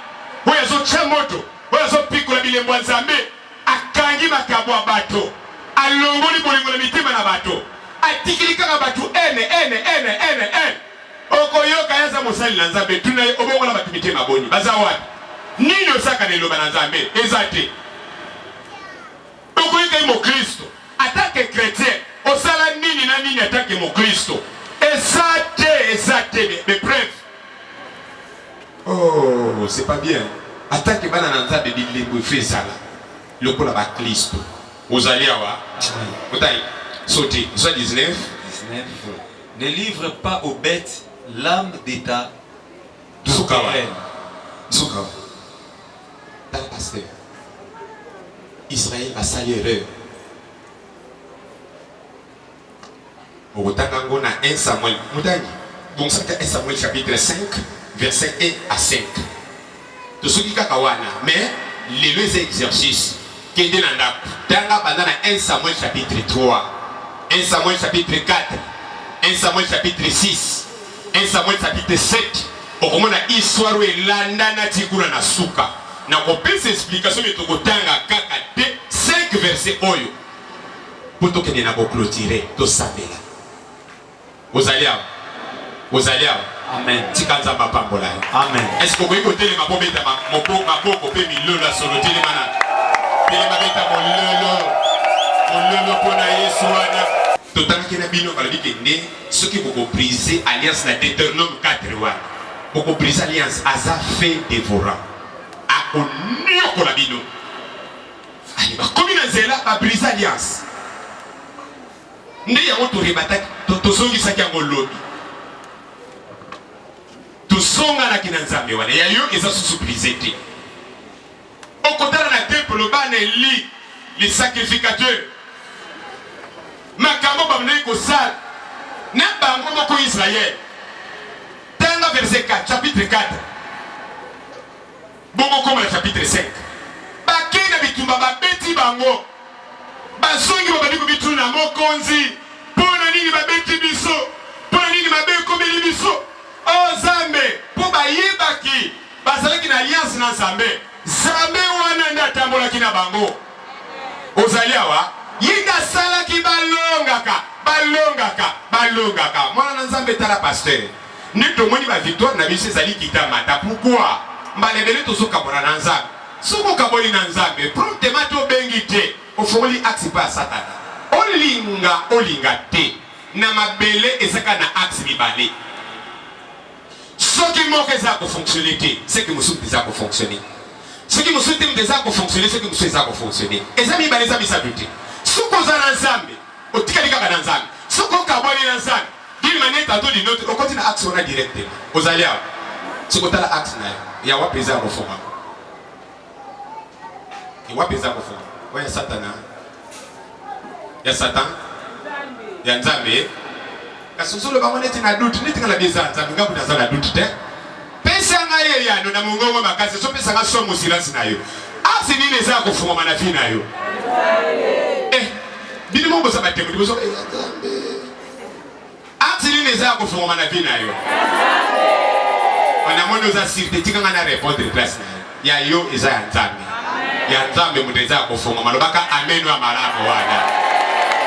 oyo azotya moto oyo azopikola bilembo ya nzambe akangi makambo ya bato alongoli bolingo na mitima na bato atikili kaka bato ene okoyoka yaza mosali na nzambe tuna obongola bato mitema boni baza wapi nini osaka na eloba na nzambe eza te okoyoka ye mokristo atake chrétien osala nini na nini atake mokristo eza te mes preuves. Oh, c'est pas bien. Atake bana na nzambe bilembo efe ezala lokola bakristo ozali awa otai sauter soit 19. Ne livre pas aux bêtes l'âme d'état Zukawa. Dans le pasteur Israël a sali erreur. Otangango na 1 Samuel mutangi. Donc ça 1 Samuel chapitre 5 verset 1 à 5. De ce qui kakawana mais les exercices qui est dans la tanga bandana 1 Samuel chapitre 3, 1 Samuel chapitre 4, 1 Samuel chapitre 6, 1 Samuel chapitre 7. Okomona histoire elanda na tikuna na suka. Na kopesa explication de tokotanga kaka de 5 versets oyo. Pour tokende na ko clôturer to sabela. Ozalia. Amen. Tikanza mapambola. Amen. Est-ce que vous pouvez côté les mapombe ta mapoko pe milolo la solo tele mana. Tele mabeta mololo pona Yesu wana. Totaki na bino balobi kende ceux qui vont briser alliance na Deutéronome 4 wa. Boko briser alliance aza fait dévorant. Akonio la bino. Ali ba komi na zela ba briser alliance. Ndi ya woto rebata to songi saki ngolobi. Songa na kinanzambe wana ya yo eza sous-brisé te okotala na temple bana eli les sacrificateurs makambo bamnei kosala na bango moko Israël tanga verset 4 chapitre 4 bongo koma na chapitre 5 bakei na bitumba babeti bango bazongi babandi kobituna mokonzi mpona nini babeti biso mpona nini mabe ekomeli biso o Zambe po bayebaki bazalaki na alliance na Zambe Zambe wana nda tambolaki na bango ozali awa yinda salaki balongaka mwana na Nzambe tala pasteur nito moni ba victoire na biso ezali kitamata pourquoi mbalebele tozokamona na Nzambe soko kaboli na Nzambe promptement to bengi te ofongoli axe pa satana olinga te na mabele ezaka na axe mibale. Ce qui manque à fonctionner, c'est que nous sommes déjà pour fonctionner. Ce qui nous sommes déjà pour fonctionner, c'est que nous sommes déjà pour fonctionner. Et ça, les amis, ça veut dire. Ce qu'on a ensemble, au Tikalika ensemble, ce qu'on a ensemble, d'une manière tantôt d'une autre, on continue à actionner directement. Aux alliés, ce qu'on a l'axe, il y a un plaisir au fond. Il y a un plaisir au fond. Il y a Satan. Il y a Satan. Il y a Nzambe. Kasi solo ba monete na doute neti ngala bizanza ngabu na zana doute te pesa ngaye ya na mungongo makasi so pesa nga so musilasi nayo asi nini za kufuma na fina yo bidi mombo sa batemu diboso asi nini za kufuma na fina yo wana mono za sirte tikanga na répondre place na ya yo eza ya Nzambe muteza kufuma malobaka amenu amalako wana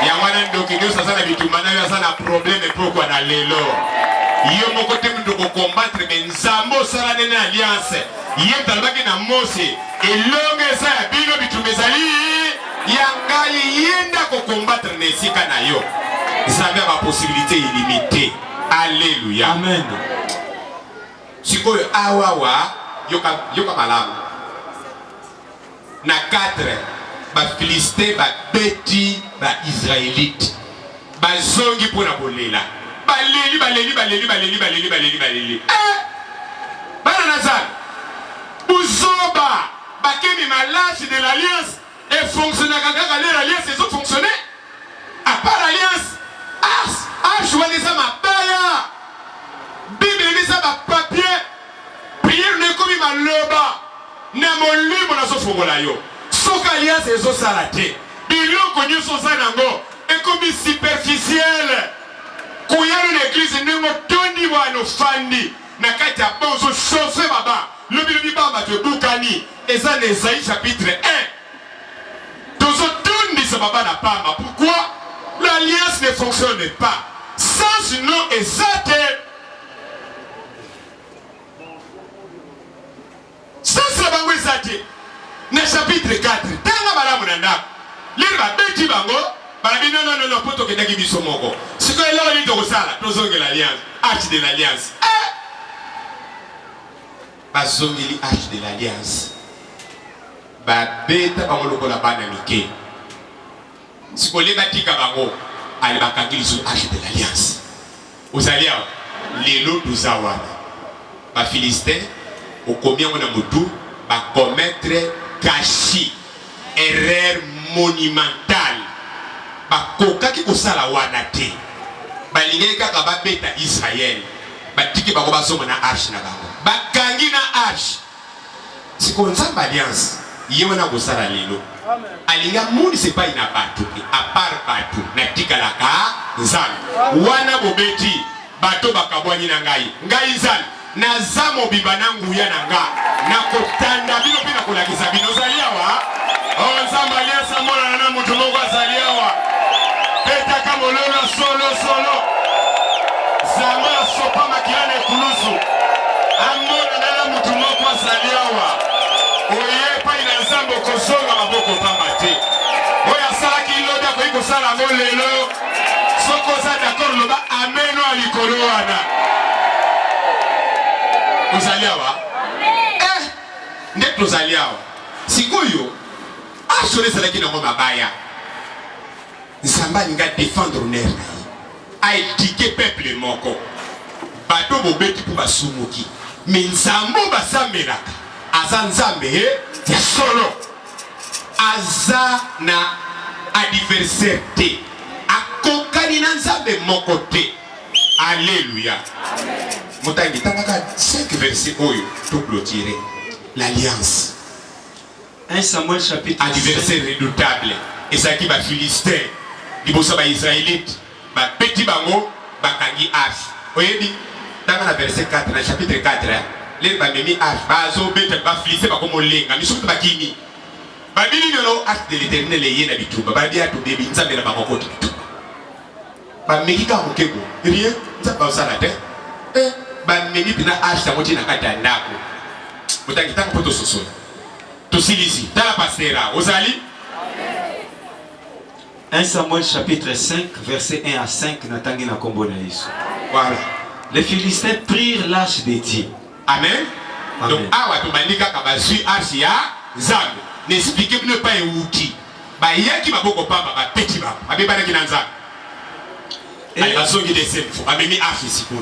ya wana ndoki ndio sasa na bitumana yo sana problème pourquoi na lelo yo moko te ndo ko combattre benzambo sala nene alliance ye talbaki na Mose elonge sa ya bino bitumezali ya ngai yenda ko combattre nesika na yo Nzambe ba possibilité illimitée. Alléluia. Amen. Sikoyo awawa yoka malamu na 4 ba Philistin ba beti ba Israélite ba zongi pona bolela baleli bana nazar uzoba bakemi malâche de l'alliance et fonctionner kaka l'alliance ils ont fonctionné à part l'alliance choisi ma baya Bible ni ça ma papier prière ne comme ma loba na molimo nazofongola yo soka alliance ezosala te biloko nyonso oza nango ekomi superficiel kuyano na eglise ndenge otondi wana ofandi na kati ya bonzo chauffe baba lobi bamba tobukani eza na Esaïe chapitre 1 tozotondisa baba na pamba. Pourquoi l'alliance ne fonctionne pas? Sans nom exact. Sans la bango exact. Na chapitre 4 tanga balamu na ndako lire babeti bango balabi non poto kendaki biso moko sikoyo eloko nini tokosala tozongela alliance arche de l'alliance bazongeli arche de l'alliance babeta bango lokola bana mike sikole batika bango ale bakangi liso arche de l'alliance ozali awa lelo toza wana bafilistin okomi yango na motu bakometre kashi erreur monumentale bakokaki kosala wana te balingaki kaka babeta Israël batiki bango bazonga na arche na bango bakangi na arche sikoyo nzambe alliance ye wana kosala lelo alinga muni sepai na bato à part bato na tikalaka nzambe wana bobeti bato bakabwani na ngai nzambe naza mobimba na nguya na nga nakotanda bino mpe nakolakisa bino ozali awa nzambe aliasa monana na moto moko azali awa betaka mololo solo zamba asopa makila na ekulusu amonana na moto moko azali awa oye epai na nzambe okozonga maboko pamba te oyo asalaki lobi akoki kosala yango lelo soki oza d'accord loba ameno ya likolo wana ozali awa nde tozali awa sikoyo asole ezalaki nango mabaya nzambe alinga défendre honneur na ye aedike peuple moko bato bobeti mpo basumuki me nzambe basambelaka aza nzambe ya solo aza na adversaire te akokani na nzambe moko te. Alléluia. Motangi tangaka 5 versets oyo to clôturer l'alliance. 1 Samuel chapitre 5. Adversaire redoutable. Et ça qui va Philistin, libosa ba Israélite, ba petit bango, bakangi arche. Oyebi, dans le verset 4, dans le chapitre 4, les bamemi arche, ba zo bete ba Philistin ba komo lenga, misuku ba kimi. Ba bini nolo arche de l'Éternel ye na bituba, ba dia to bebi nzambe na bango ko bituba. Ba mekika mokego, rien, nzamba osala te. Ba memi bina arche ta moti na kata ndako. Motangi tango poto sosola. Tosilisi, dans la pastera, Ozali. 1 Samuel chapitre 5, verset 1 à 5, Natangi na kombo na Yesu. Voilà. Les Philistins prirent l'arche de Dieu. Amen. Amen. Donc, awa to bandika kabasui arche ya Nzambe. N'expliquez ne pas outil. Ba yaki baboko pamba ba petit ba. Abe bana kina Nzambe. Ay basongi de semfo. Amemi arche siko.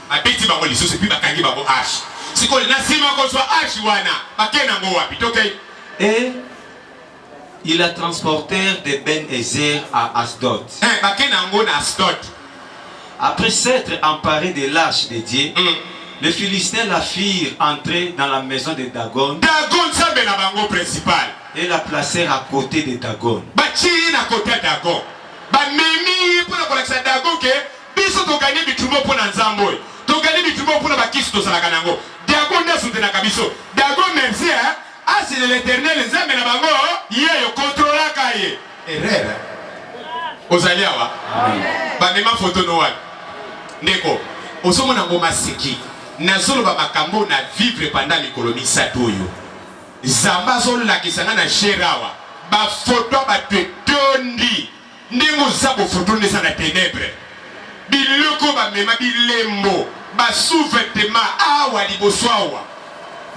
A petit ba ko lisusu puis bakangi babo arche. Siko na sima ko so arche wana. Bakena ngo wapi tokay. Et ils la transportèrent de Ben-Ezer à Asdod. Après s'être emparés de l'arche de Dieu, les Philistins la firent entrer dans la maison de Dagon. Dagon, c'est le bango principal. Et la placèrent à côté de Dagon. Bachiri na côté de Dagon. Ba memi pour la collection Dagon que biso to gagner bitumo pour Nzambo. To gagner bitumo pour ba kisu to sala kanango. Dagon na soutenir kabiso. Dagon merci hein. Ah, c'est l'Éternel, Nzambe na bango, yeyo contrôla kaye. Erreur. Ozaliawa. Ba mema photo no wa. Ndeko, osomo na ngoma siki. Na solo ba makambo na vivre pendant l'économie satoyo. Zamba solo la kisanga na sherawa. Ba photo ba tondi. Ndingo zabo photo ne sana ténèbres. Biloko ba mema bilembo. Ba sous-vêtements awa liboswawa.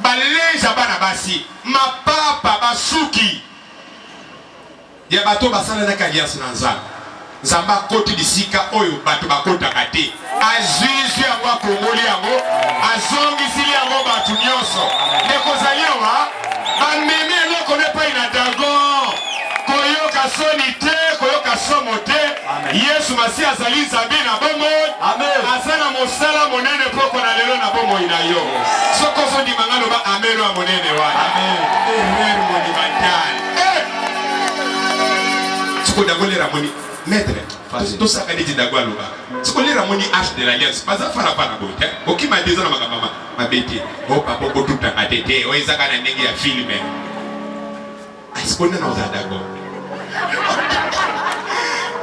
Baleja bana basi mapapa basuki ya bato basala na alliance na Nzambe Nzamba koti disika oyo bato bakota kate azizi yango akongoli yango azongisili yango bato nyonso nekozaliwa bamemi eloko nepai na Dagon koyoka soni te koyoka somo te. Yesu Masi azali Nzambe na bomo aza na mosala monene poko na lelo na bomo ina yo. Soko fondi mangalo ba amelo amonene wana. Amen. Erreur monumentale. Soko dagole ramoni maître. Tout ça quand dit dagolo ba. Soko le ramoni H de l'alliance. Pas ça fara pas na bote. Okima déjà na makamama. Mabeti. O papa ko tuta atete. O izaka na ndenge ya filme. Asikona na uzadago.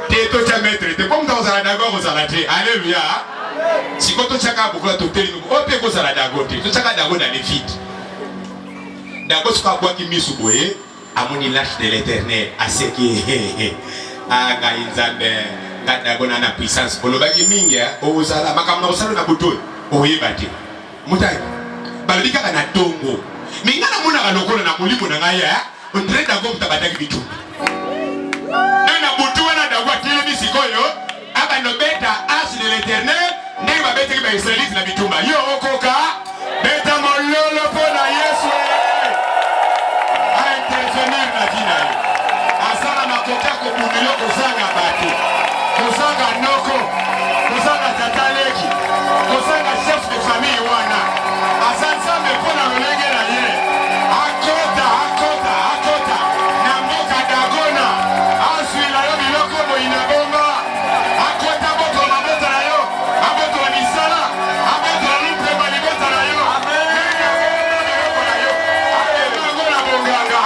Teto cha maître. Te comme dans uzadago uzalate. Alléluia. Si quand tu chaka bukula toteli nuko ope ko sala dago te to chaka dago na le vide dago suka kwa kimisu boye amoni l'âge de l'éternel aseki aga inzambe dago na puissance kolobaki mingi o sala makamna osala na buto oyebate mutai balibika kana tongo mingana muna kalokola na mulimo na ngaya ondre dago mtabataki bitu na butu wana dago tele bisikoyo aba no beta âge de l'éternel. Ndenge babeteki ba Israelite na bitumba yo okoka beta mololo pona Yesu a intervenir na dina yo asala makoka ko bumilo kozanga bato kozanga noko kozanga tataleki kozanga chef de famille wana asanzambe pona lolenge na ye akota na mboka dagona aswila yo biloko boyina bomba akota boko mabota na yo aboto wa misala aboto wa lupe balibota na yo na bonganga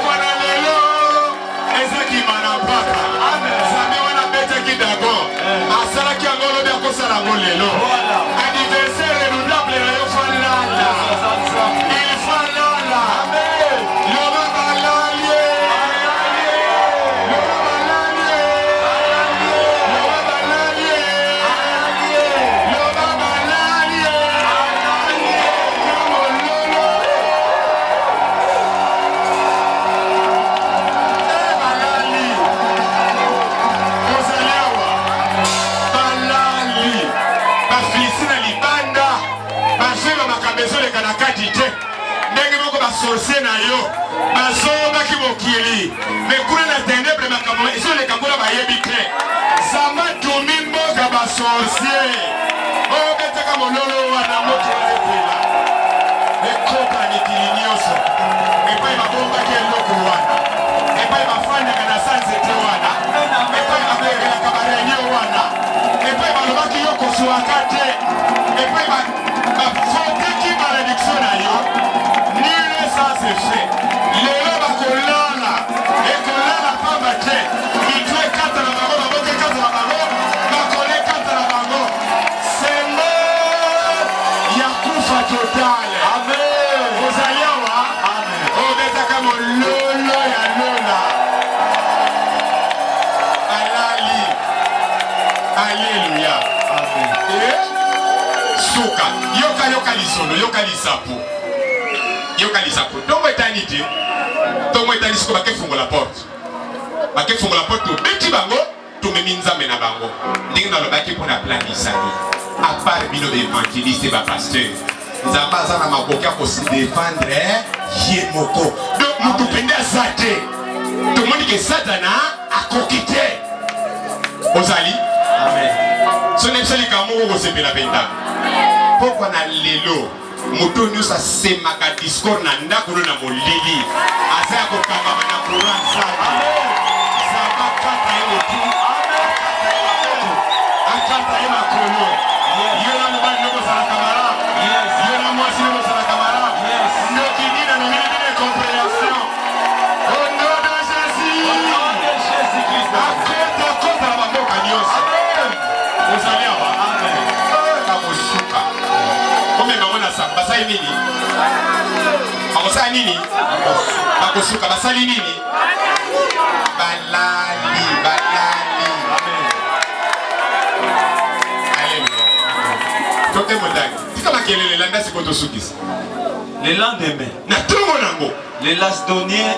wana lelo ezaki manapaka zambe wana betaki dago asalaki yango lobi akosala yango lelo anniversaire renouvelable na yo falala il falala loba balalie sorcier na yo bazoba ki mokili mais kuna na ténèbre makambo iso le kambola ba yebi te sama tumi mboka ba sorcier o betaka mololo wana moto ekwela ekota ni kilinyoso epai mabomba ke loko wana epai mafanya kana sanse te wana epai mabega na kabarenyo wana epai balobaki yo kosuakate epai ba foteki malédiction na yo. Ça c'est fait. Les bakolala et kolala pas battre. Il doit quatre la bago, bago quatre la bago, bakole quatre la bago. C'est mort. Yakufa total. Amen. Vous allez voir. Amen. Oh betaka mo lolo ya lola. Alali. Alléluia. Amen. Et suka. Yoka lisolo, yoka lisapo. Yoka lisapo. Tongo eternité. Tongo eternité ko bake fungo la porte. Bake fungo la porte to beti bango to meminza mena bango. Ndenge na lobaki pona plan isani. À part bino évangéliste ba pasteur. Nzamba za na makoka ko se défendre yemoko. Donc mutu pende azate. To moni ke satana akokite. Ozali. Amen. Ce n'est pas le camour ko sepela penda. Pourquoi na lelo moto nyusa semaka discours na ndako na molili asa ko kanga na Quran sana saba kata ile tu akata ile kono yona mbali ndio sana kamera yona mwasi ndio sana kamera ndio kidina na mimi compréhension au nom de Jésus Christ akota la boka nyos usalia wa amen kama shuka basali nini? Bakosali nini? Bakosuka basali nini? Balali. Alléluia. Tote modaki. Tika makelele landa sikoto sukisa. Le lendemain, Na tongo nango. les Lasdoniens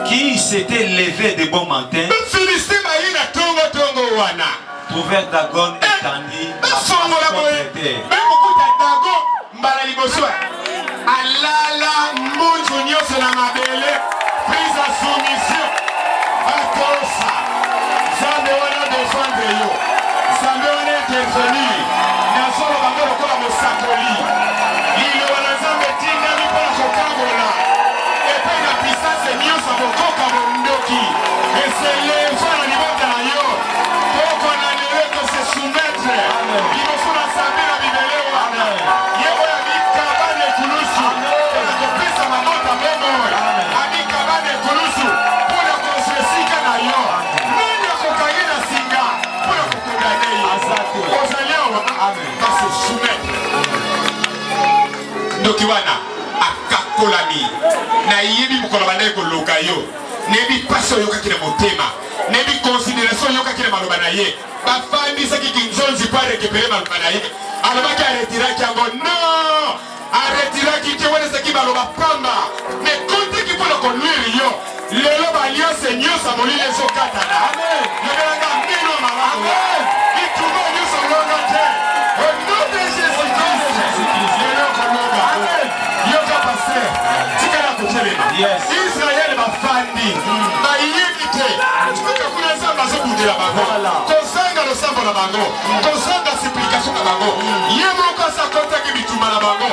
qui s'étaient levés de bon matin Philistin baina tongo wana. trouvèrent Dagon étendu à Bafongola boye. terre. Bemokuta Dagon mbala liboso. Alala munzu nyoso na mabele. Prise à soumission. Batosa. Zambe wana défendre yo. Zambe wana intervenir. Nasolo bango lokola mosako ndoki wana akakolami na yebi mokolo bandaki koluka yo nebi pasi oyokaki na motema nebi considération oyokaki na maloba na ye bafandisaki kinzonzi mpo arekepere maloba na ye alobaki aretiraki yango non aretiraki te wana ezaki baloba pamba me koteki mpona konuire yo lelo baliance nyonso molili ezokatana lobelanga mbino malamu itumo nyonso longa te au nom de Jésus Christ lelo kolonga yoka paster tikala kotelema Israel bafandi bayebi te tuka kuna nzambe azobundela bango kozanga losambo na bango kozanga supplication na bango ye moko asakotaki bituma na bango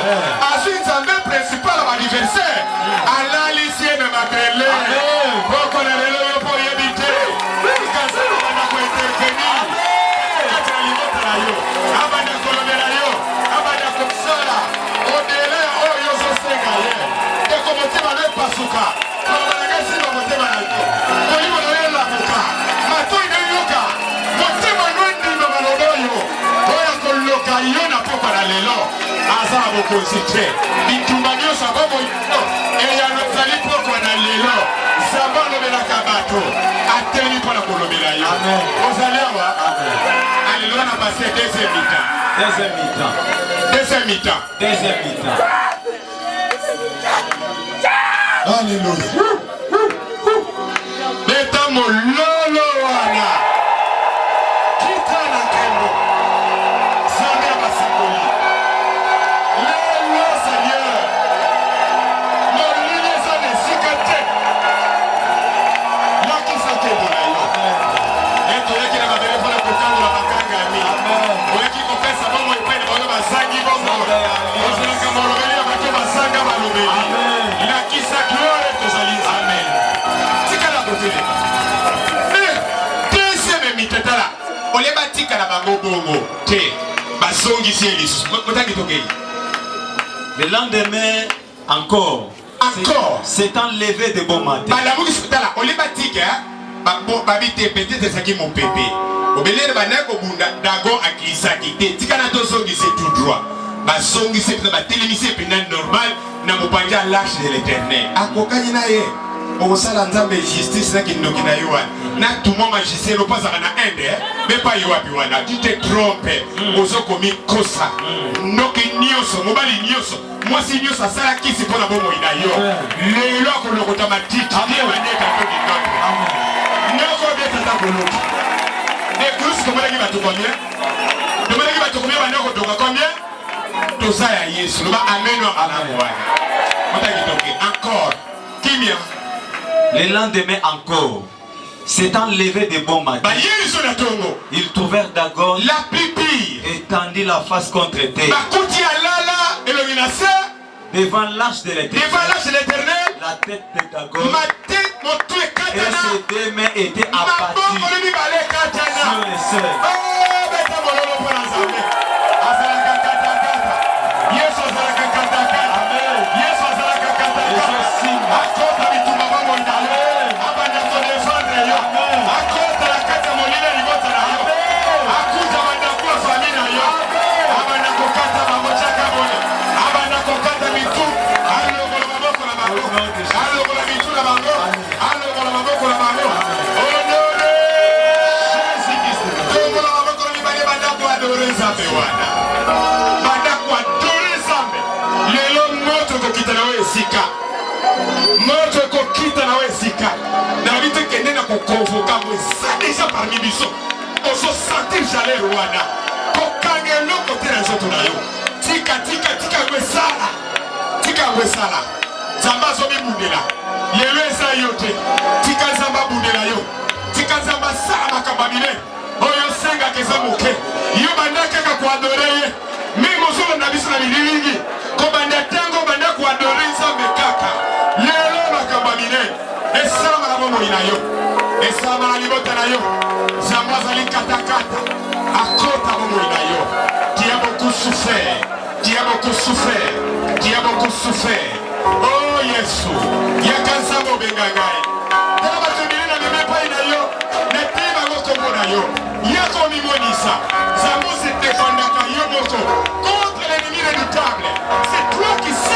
azwi nzambe principal ya baniversaire alalisi ye na mabele poko na lelo yo mpo oyebi te kazalo banda kointervenir kati na libota na yo abanda kolobela yo abanda kosala odele oyo ozosenga ye ndeko motema no epasuka kolobanaka esimba motema na yo koyibo na yo elamuka matoi na yoka motema no endima maloba oyo oyo koloka yo na pokwa na lelo aza na bokonzi te bitumba nyonso abomoyo eyano ezali pokwa na lelo nzambe alobelaka bato ateli mpona kolobela yo ozali awa alelo na pase deuxième mi-temps Alléluia. Beta mololo wana. Kita na kendo. Zambi ya basikoli. Lelo Seigneur. Molili zane sikate. Laki sakendo na yo. Eto yaki na mabele pona kukango na makanga mi. Oyaki kopesa bongo ipene bongo bazangi bongo. Ozilaka molobeli ya bato bazanga balobeli. Lakisa gloire tozali amen. Tikala kotele. Deuxième mitetala. Oleba tikala bango bongo. Te basongisi elisu. Motaki tokeli. Le lendemain, encore. S'étant levé de bon matin. Balamuki sutala. Oleba tika. Babite peut-être saki mon pépé. Obelere banako bunda dagon akisaki. Te tikala tozongisi tout droit. Basongisi pe batelemisi pe normal. Na mopanja l'arche de l'Éternel. Akokani na ye. Okosala nzambe justice na kindoki na yo wana. Na tumo magicien opasaka na inde mais pas yo wapi wana. Tu te trompes. Ozokomi kosa. Noki nyonso mobali nyonso. Mwasi nyonso asala kisi mpona bomoi na yo. Lelo akolokota matiti. Bandeka to kindoki. Nyoko beta ta koloti. De Christ komelaki bato combien? Komelaki bato combien bandeko toka combien? Toza ya Yesu. Loba amen wa alamu wana. Encore. Kimia. Le lendemain encore, s'étant levé de bon matin, ils trouvèrent Dagon la pipi et tendit la face contre terre devant l'arche de l'Éternel. La tête de Dagon et ses deux mains étaient abattues sur les seuils. Moto kokita na wesika na bite kende na kokonvoka mwesa déjà parmi biso oso sentir chaleur wana kokangelo kote na nzoto na yo tika kwesala zamba zo bibundela lelo eza yo te tika zamba bundela yo tika zamba sala makababile oyo senga keza moke yo bandaka ka kuadore ye mimo zo na biso na lilingi ko banda tango banda kuadore nzambe kaka lelo makababile esama na bomo ina yo esama na libota na yo zamba zali katakata akota bomo ina yo qui a beaucoup souffert oh Yesu yakansa mo bengangai tala batubili na memepa ina yo ne pima ngoko na yo yako mimonisa zambo se défendaka yo moto contre l'ennemi redoutable c'est toi qui sais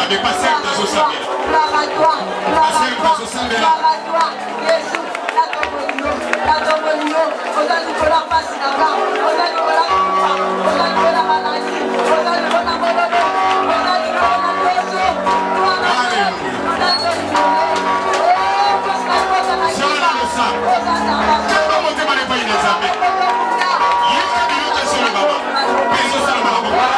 Nzambe, passer dans ce samedi. Gloire à toi. Passer dans ce samedi. Gloire à toi. Jésus. La Domino. Oza Nicolas Passinaka. Oza Nicolas Kupa. Oza Nicolas Malani. Oza Nicolas Molodo. Oza Nicolas Yesu. Gloire à Dieu. Oza Nicolas. Sala le sang. Kamba motema ne pas Nzambe. Yeka biloka sur le baba. Peso sala baba.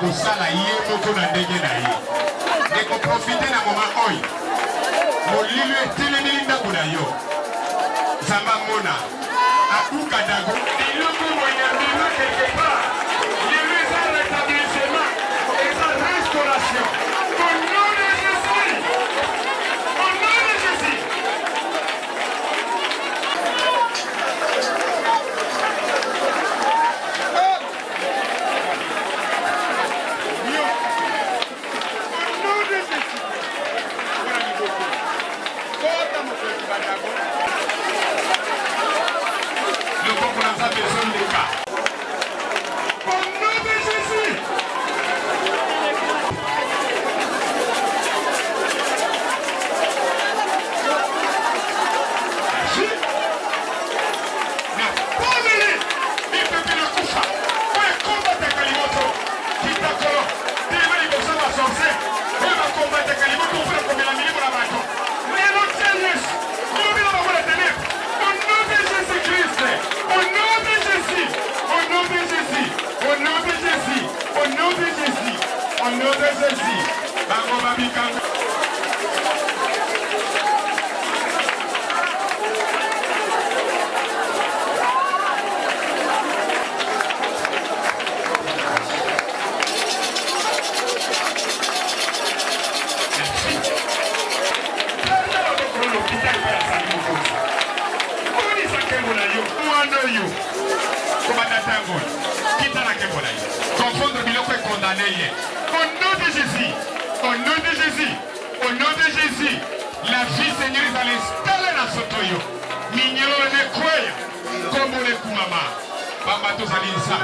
kosala ye moko na ndenge na ye ndeko profite na moma oyo molilo etelemeli ndako na yo nzambe amona akuka dago eloko moya bino quelque part lelo eza rétablissement eza restauration au nom de Jésus au nom de Jésus. Le peuple a besoin de cas. Au nom de Jésus. Au nom de Jésus, Bango Babikanga. Confondre biloko est condamné hier. Au nom de Jésus, au nom de Jésus, au nom de Jésus, la vie Seigneur est allée installer dans ce toyo. Mignon ne croyez, comme on est kumama. Bamba tous allez ça.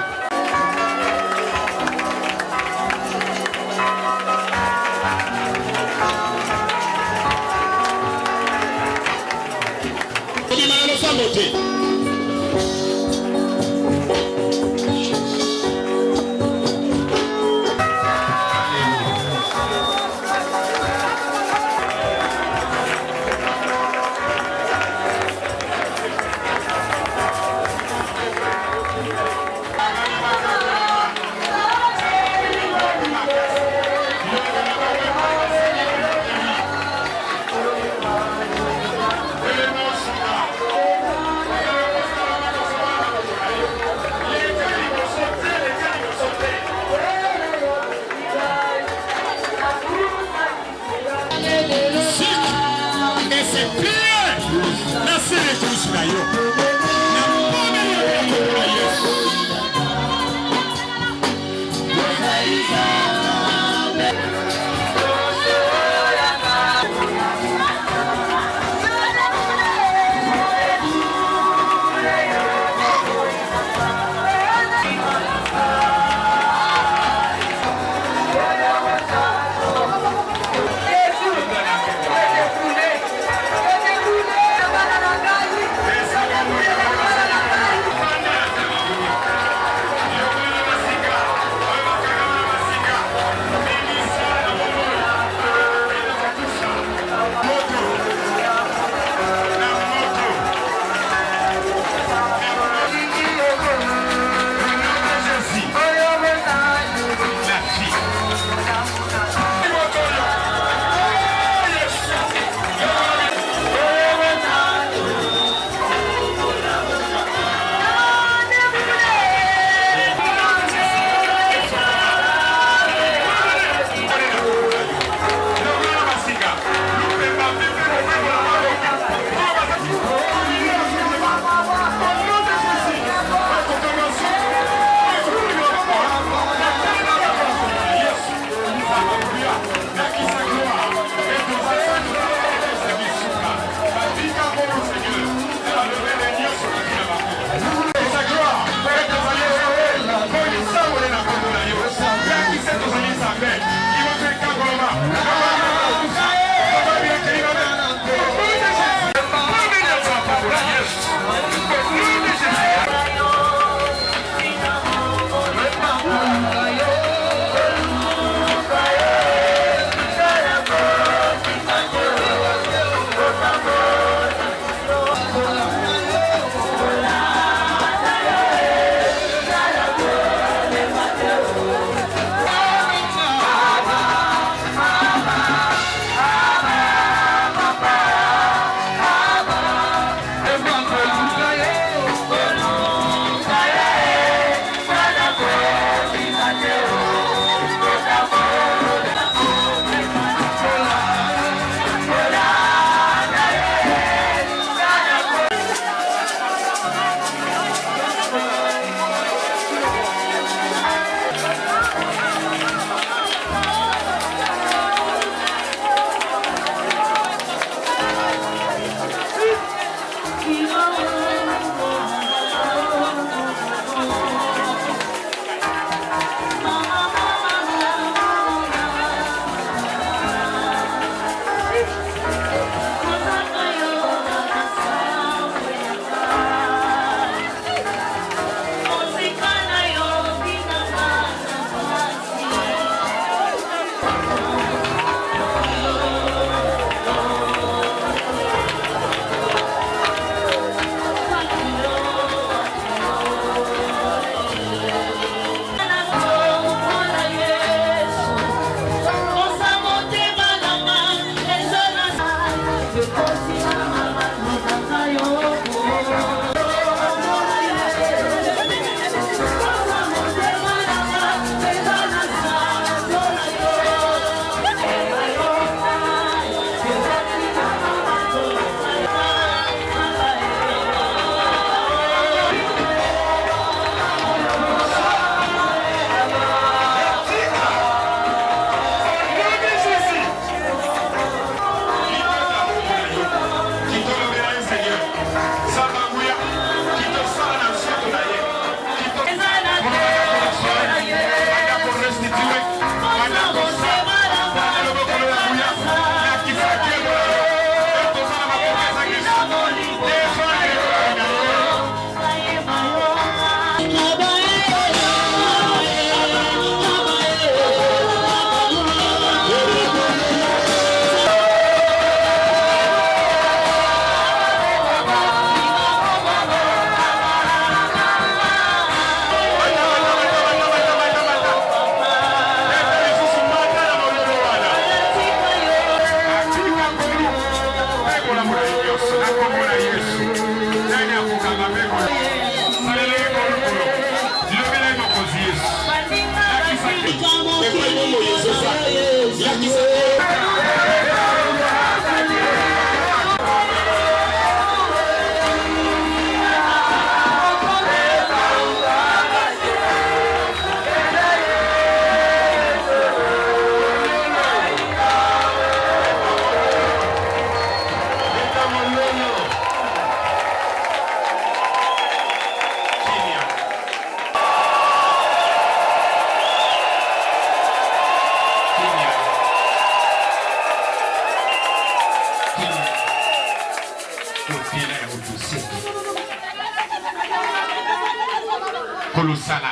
Kolosala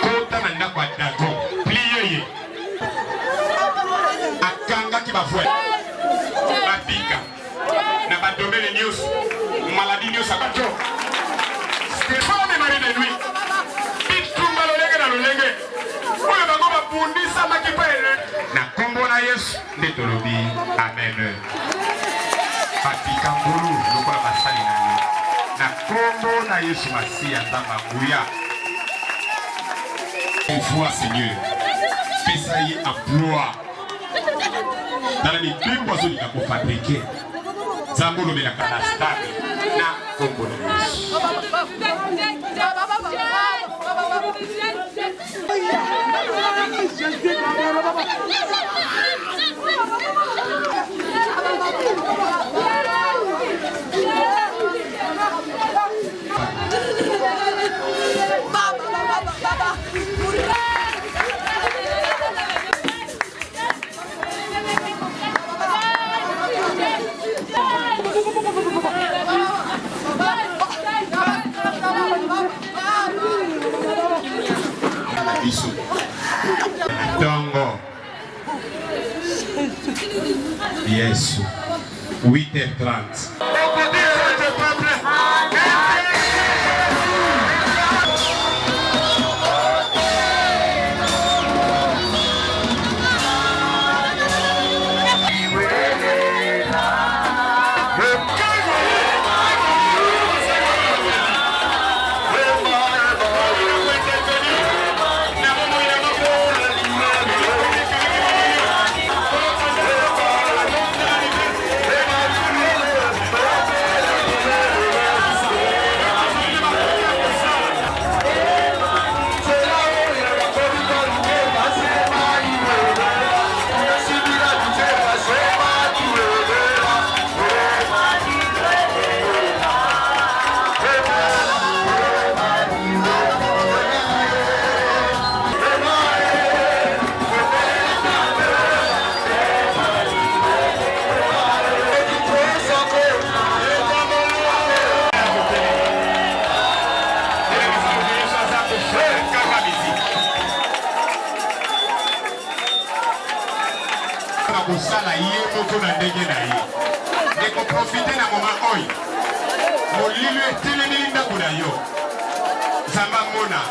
kota na ndako ya dagon plie ye akanga ki bafwe babika na badomele nyonso maladi nyonso abato Stéphane Marie de lui bitumba lolenge na lolenge oyo bango babundisamaki mpe na kombo na Yesu nde tolobi amen. Babika ngulu lokola basali na ye na kombo na Yesu Masiya nzamba nguya. Une fois Seigneur pesa ye emploi tala mibembo azolika kofabrike nzambe olobelaka na stable na kombo na Yesu. Dongo Yesu 8h30. Kosala ye moko na ndenge na ye ndeko profite na moma oyo molilo etelemeli ndako na yo nzambe mona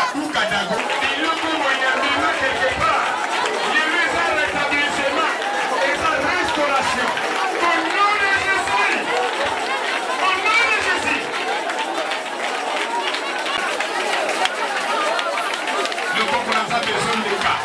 akuka dago eloko moyambima quelque part lelo eza rétablissement eza restauration au nom de Jésus, au nom de Jésus. Le peuple a besoin de cas.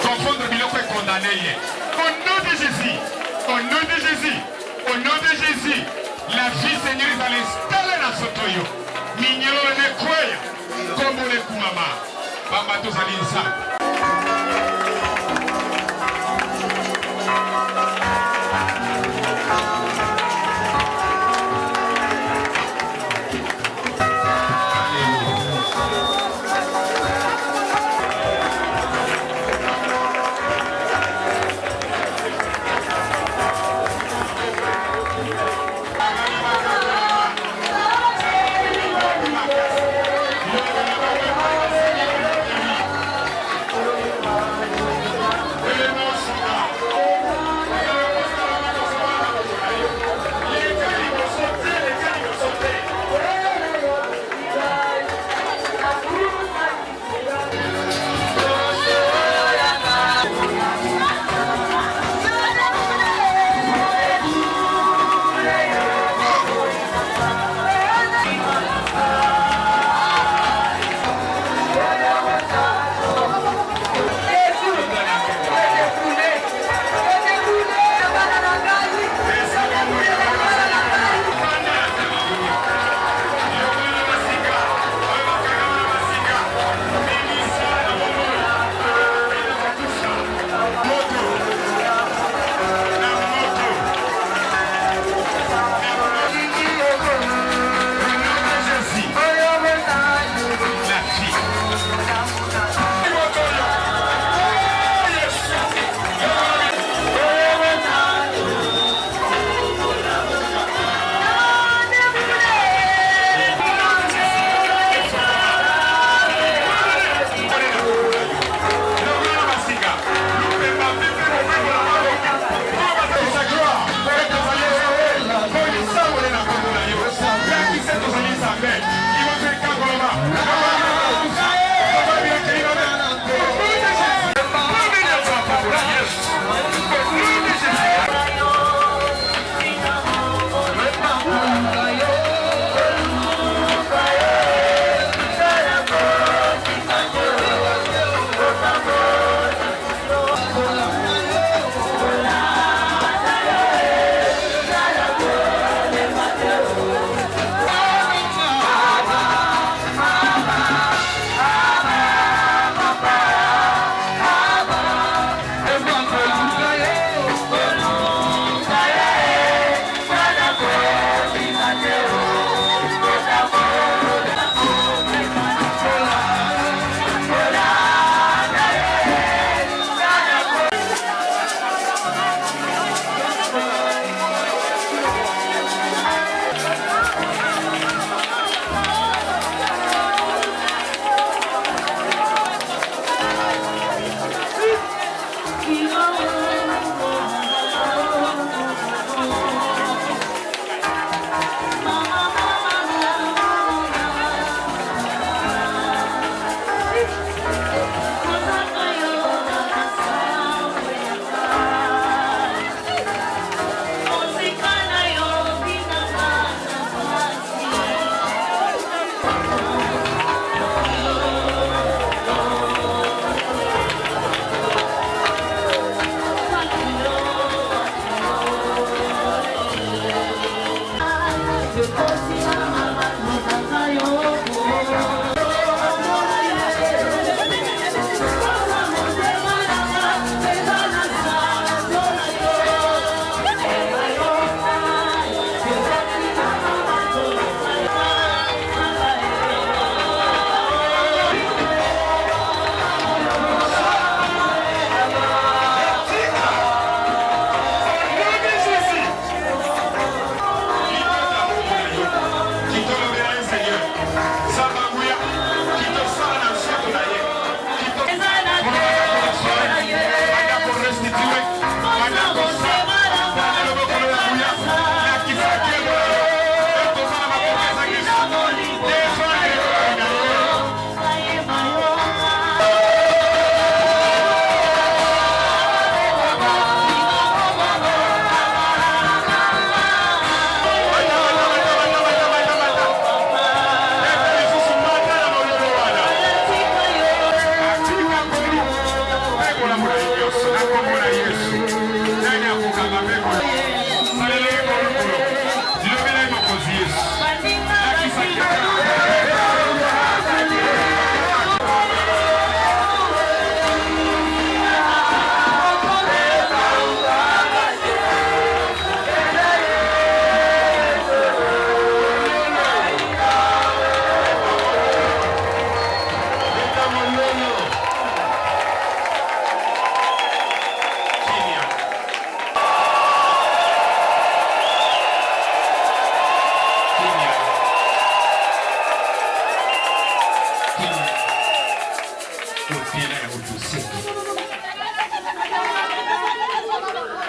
Confondre biloko est condamné. Au nom de Jésus, au nom de Jésus, au nom de Jésus, la vie Seigneur est allée installer dans ce toyo. Mignon ne croyant, comme on est kumama. Bamba tous allez ensemble.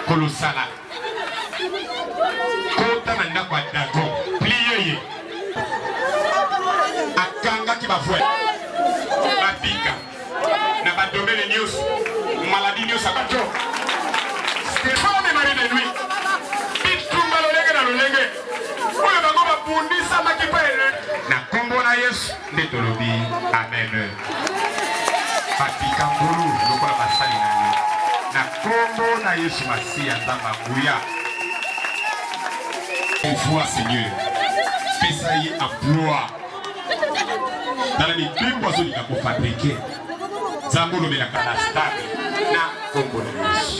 Kolosala kota na ndako ya dagon plié ye akanga ki bavwe babika na badomele nyonso maladi nyonso abato Stéphane Marie de lui bitumba lolenge na lolenge oyo bango babundisamaki mpe na kombo na Yesu nde tolobi amen. Babika ngulu lokola basali na ye na kombo na Yesu Masiya nzamba nguya. Une fois Seigneur pesa ye emploi dans les deux poissons qui ont fabriqué nzambe olobelaka na stade na kombo na Yesu.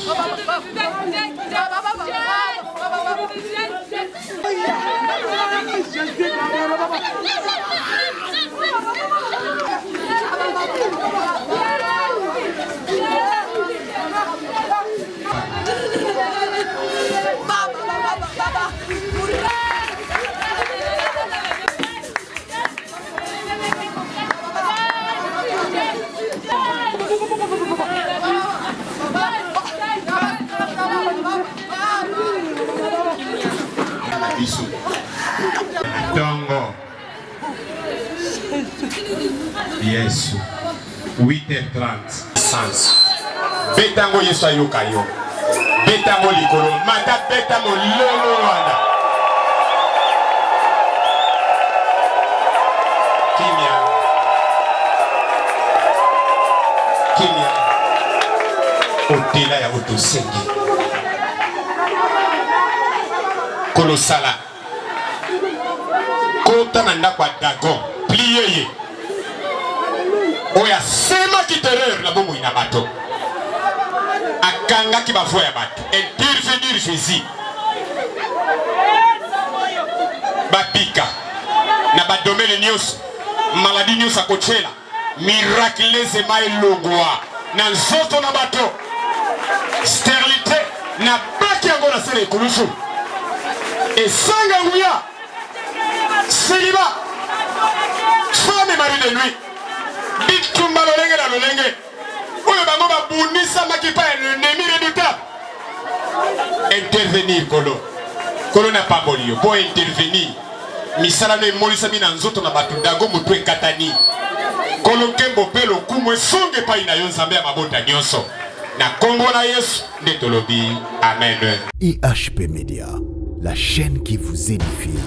Dongo Yesu 8h30 sans betango Yesu ayoka yo betango likolo mata betango lolo wana kimia otela ya otosengi kolosala kota na ndako ya dagon plié ye oyo asemaki terreur na bomoi na bato akangaki bavoi ya bato intervenir Jésus babika na badomene nyonso maladi nyonso akotyela miraculezema elongwa na nzoto na bato sterilité na baki yango na sele ekulusu esanga nguya célibat femme Marie de nuit bitumba lolenge na lolenge oyo bango babunisamaki mpa ennemi redoutable intervenir kolo na pamboli yo po intervenir misala no emolisami na nzoto na bato dago motu ekatani kolo nkembo mpe lokumu esonge epai na yo nzambe ya mabota nyonso na kombo na Yesu nde tolobi amen. IHP Media, la chaîne qui vous édifie.